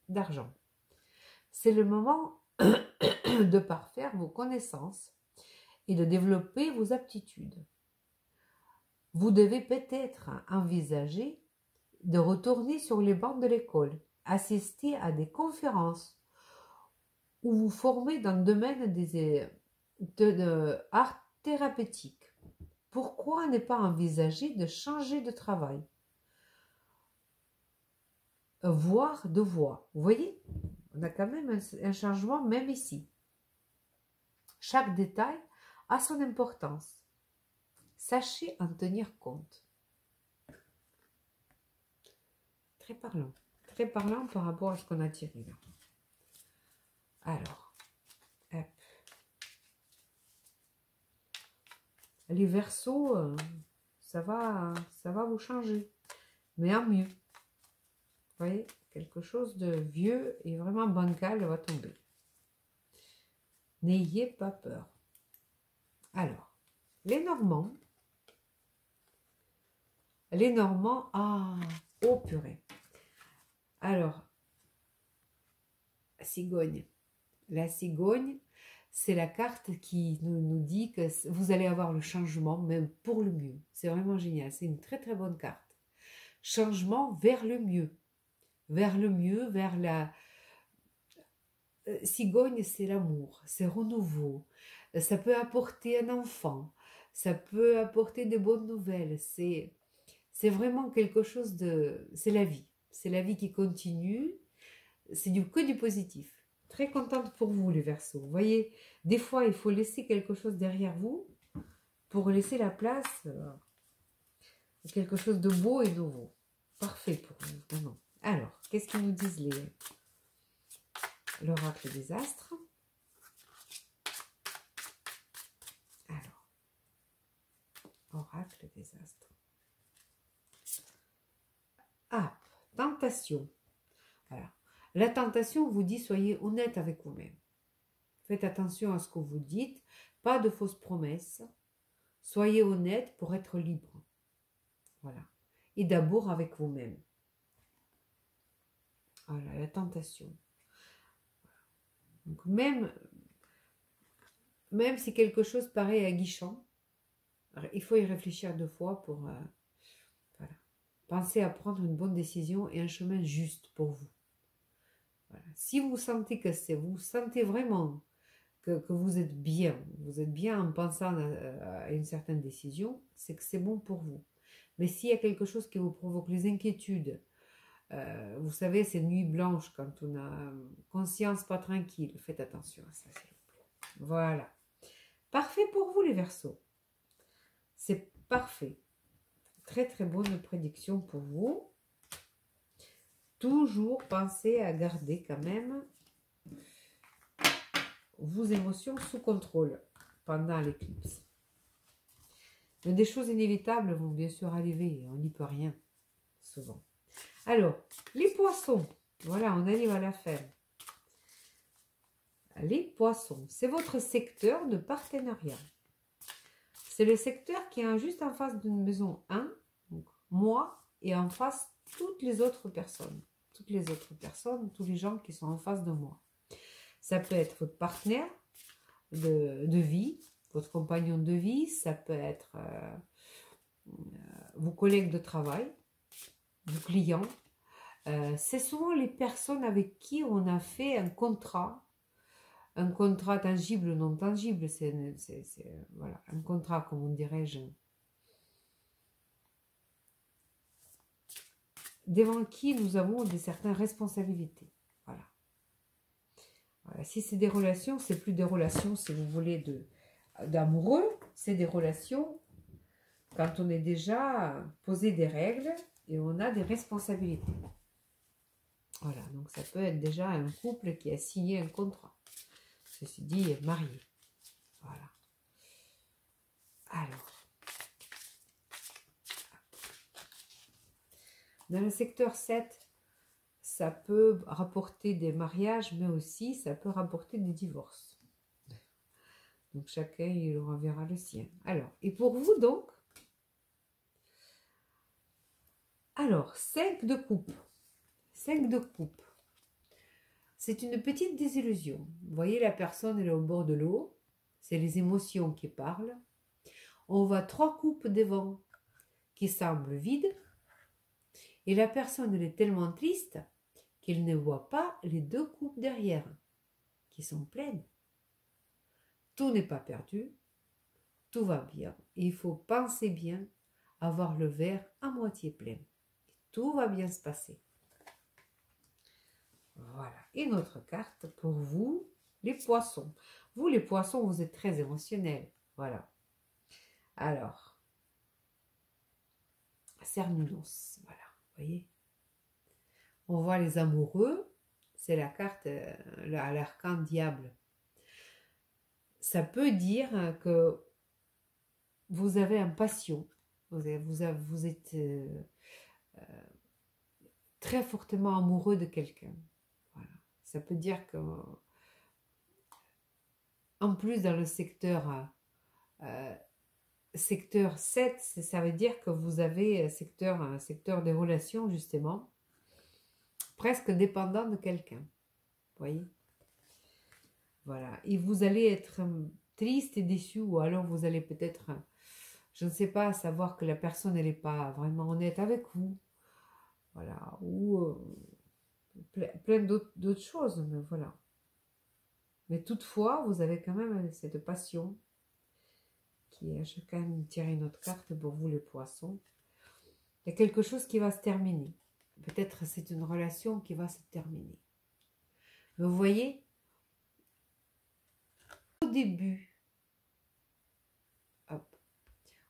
d'argent. C'est le moment de parfaire vos connaissances et de développer vos aptitudes. Vous devez peut-être envisager de retourner sur les bancs de l'école, assister à des conférences ou vous former dans le domaine de art thérapeutique. Pourquoi ne pas envisager de changer de travail, voire de voie? Vous voyez, on a quand même un changement même ici. Chaque détail a son importance. Sachez en tenir compte. Très parlant par rapport à ce qu'on a tiré là. Alors, hop. Les Verseaux, ça va vous changer, mais en mieux. Vous voyez, quelque chose de vieux et vraiment bancal va tomber. N'ayez pas peur. Alors, les Normands, ah, oh purée. Alors, cigogne. La cigogne, c'est la carte qui nous dit que vous allez avoir le changement, même pour le mieux. C'est vraiment génial. C'est une très très bonne carte. Changement vers le mieux. Vers le mieux, vers la... Cigogne, c'est l'amour, c'est renouveau. Ça peut apporter un enfant. Ça peut apporter de bonnes nouvelles. C'est vraiment quelque chose de... C'est la vie. C'est la vie qui continue. C'est que du positif. Très contente pour vous, les Verseaux. Vous voyez, des fois, il faut laisser quelque chose derrière vous pour laisser la place à quelque chose de beau et nouveau. Parfait pour vous, vraiment. Alors, qu'est-ce qu'ils nous disent l'oracle des astres? Alors, oracle des astres. Ah, tentation. Voilà. La tentation vous dit, soyez honnête avec vous-même. Faites attention à ce que vous dites, pas de fausses promesses. Soyez honnête pour être libre. Voilà. Et d'abord avec vous-même. Voilà, la tentation. Donc même si quelque chose paraît aguichant, il faut y réfléchir 2 fois pour voilà. Pensez à prendre une bonne décision et un chemin juste pour vous. Voilà. Si vous sentez que vous sentez vraiment que vous êtes bien en pensant à une certaine décision, c'est que c'est bon pour vous. Mais s'il y a quelque chose qui vous provoque les inquiétudes, vous savez, ces nuits blanches, quand on a conscience pas tranquille, faites attention à ça, s'il vous plaît. Voilà. Parfait pour vous, les Verseaux. C'est parfait. Très, très bonne prédiction pour vous. Toujours pensez à garder quand même vos émotions sous contrôle pendant l'éclipse. Mais des choses inévitables vont bien sûr arriver. On n'y peut rien, souvent. Alors, les poissons. Voilà, on arrive à la fin. Les poissons, c'est votre secteur de partenariat. C'est le secteur qui est juste en face d'une maison 1, donc moi, et en face toutes les autres personnes. Toutes les autres personnes, tous les gens qui sont en face de moi. Ça peut être votre partenaire de vie, votre compagnon de vie, ça peut être vos collègues de travail, vos clients. C'est souvent les personnes avec qui on a fait un contrat tangible ou non tangible, voilà, un contrat, comment dirais-je, devant qui nous avons certaines responsabilités. Voilà. Voilà. Si c'est des relations, c'est plus des relations, si vous voulez, d'amoureux, c'est des relations quand on est déjà posé des règles et on a des responsabilités. Voilà, donc ça peut être déjà un couple qui a signé un contrat. Ceci dit, marié. Voilà. Alors. Dans le secteur 7, ça peut rapporter des mariages, mais aussi ça peut rapporter des divorces. Donc chacun, il reverra le sien. Alors, et pour vous donc, alors, 5 de coupe. 5 de coupe. C'est une petite désillusion. Vous voyez, la personne, elle est au bord de l'eau. C'est les émotions qui parlent. On voit 3 coupes devant qui semblent vides. Et la personne, elle est tellement triste qu'elle ne voit pas les 2 coupes derrière, qui sont pleines. Tout n'est pas perdu, tout va bien. Et il faut penser bien, avoir le verre à moitié plein. Tout va bien se passer. Voilà. Une autre carte pour vous, les poissons. Vous, les poissons, vous êtes très émotionnels. Voilà. Alors, Cernunnos, voilà, vous voyez. On voit les amoureux, c'est la carte à l'arcan diable. Ça peut dire que vous avez un passion, vous êtes très fortement amoureux de quelqu'un. Voilà. Ça peut dire que, en plus dans le secteur 7, ça veut dire que vous avez un secteur des relations justement, presque dépendant de quelqu'un. Vous voyez? Voilà. Et vous allez être triste et déçu, ou alors vous allez peut-être, je ne sais pas, savoir que la personne elle n'est pas vraiment honnête avec vous. Voilà. Ou plein d'autres choses, mais voilà. Mais toutefois, vous avez quand même cette passion qui est, je vais quand même tirer une autre carte pour vous les poissons. Il y a quelque chose qui va se terminer. Peut-être c'est une relation qui va se terminer. Mais vous voyez, au début, hop,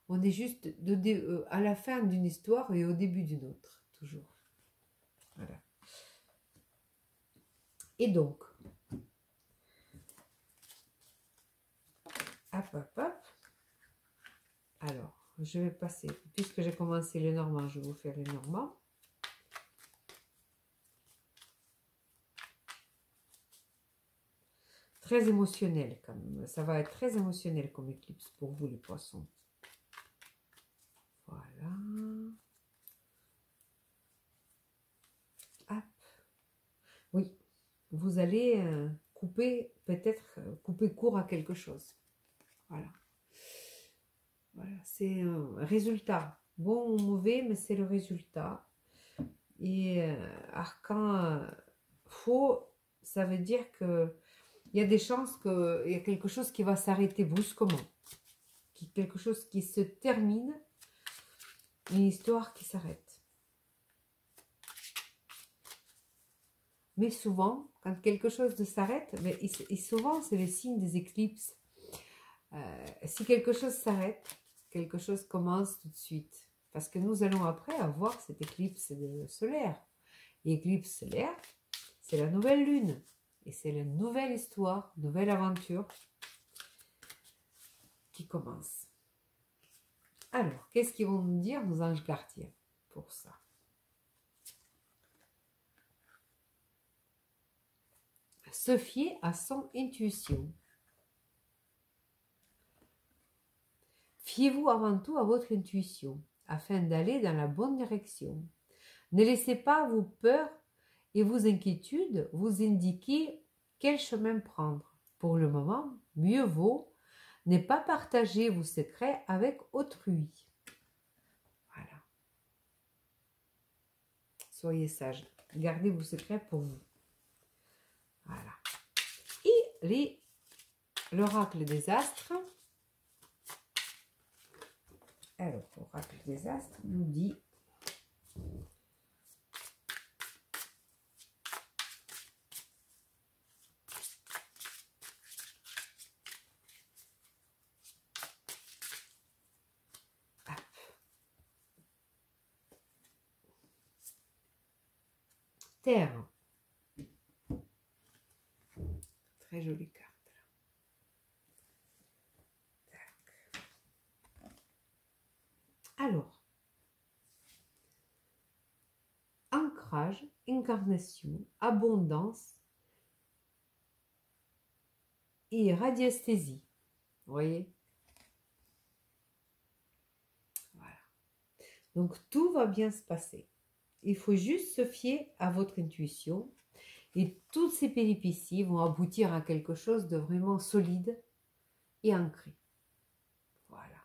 on est juste à la fin d'une histoire et au début d'une autre, toujours. Voilà. Et donc, hop, hop, hop. Alors, je vais passer, puisque j'ai commencé les Normands, je vais vous faire les Normands. Très émotionnel quand même. Ça va être très émotionnel comme éclipse pour vous les poissons. Voilà. Hop. Oui, vous allez peut-être couper court à quelque chose. Voilà. Voilà, c'est un résultat. Bon ou mauvais, mais c'est le résultat. Et arcan faux, ça veut dire que il y a des chances qu'il y a quelque chose qui va s'arrêter brusquement. Quelque chose qui se termine, une histoire qui s'arrête. Mais souvent, quand quelque chose s'arrête, et souvent c'est le signe des éclipses. Si quelque chose s'arrête, quelque chose commence tout de suite. Parce que nous allons après avoir cette éclipse solaire. Et l'éclipse solaire, c'est la nouvelle lune. Et c'est la nouvelle histoire, nouvelle aventure qui commence. Alors, qu'est-ce qu'ils vont nous dire nos anges gardiens pour ça? Se fier à son intuition. Fiez-vous avant tout à votre intuition afin d'aller dans la bonne direction. Ne laissez pas vos peurs et vos inquiétudes vous indiquer quel chemin prendre. Pour le moment, mieux vaut Ne pas partager vos secrets avec autrui. Voilà. Soyez sages. Gardez vos secrets pour vous. Voilà. Et l'oracle des astres. Alors, l'oracle des astres nous dit Terre. Très jolie carte. Alors, ancrage, incarnation, abondance et radiesthésie. Vous voyez? Voilà. Donc, tout va bien se passer. Il faut juste se fier à votre intuition et toutes ces péripéties vont aboutir à quelque chose de vraiment solide et ancré. Voilà.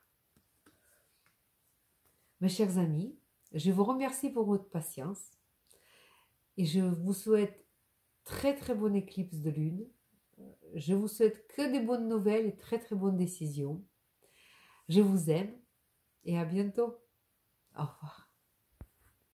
Mes chers amis, je vous remercie pour votre patience et je vous souhaite très très bonne éclipse de lune. Je vous souhaite que des bonnes nouvelles et très très bonnes décisions. Je vous aime et à bientôt. Au revoir.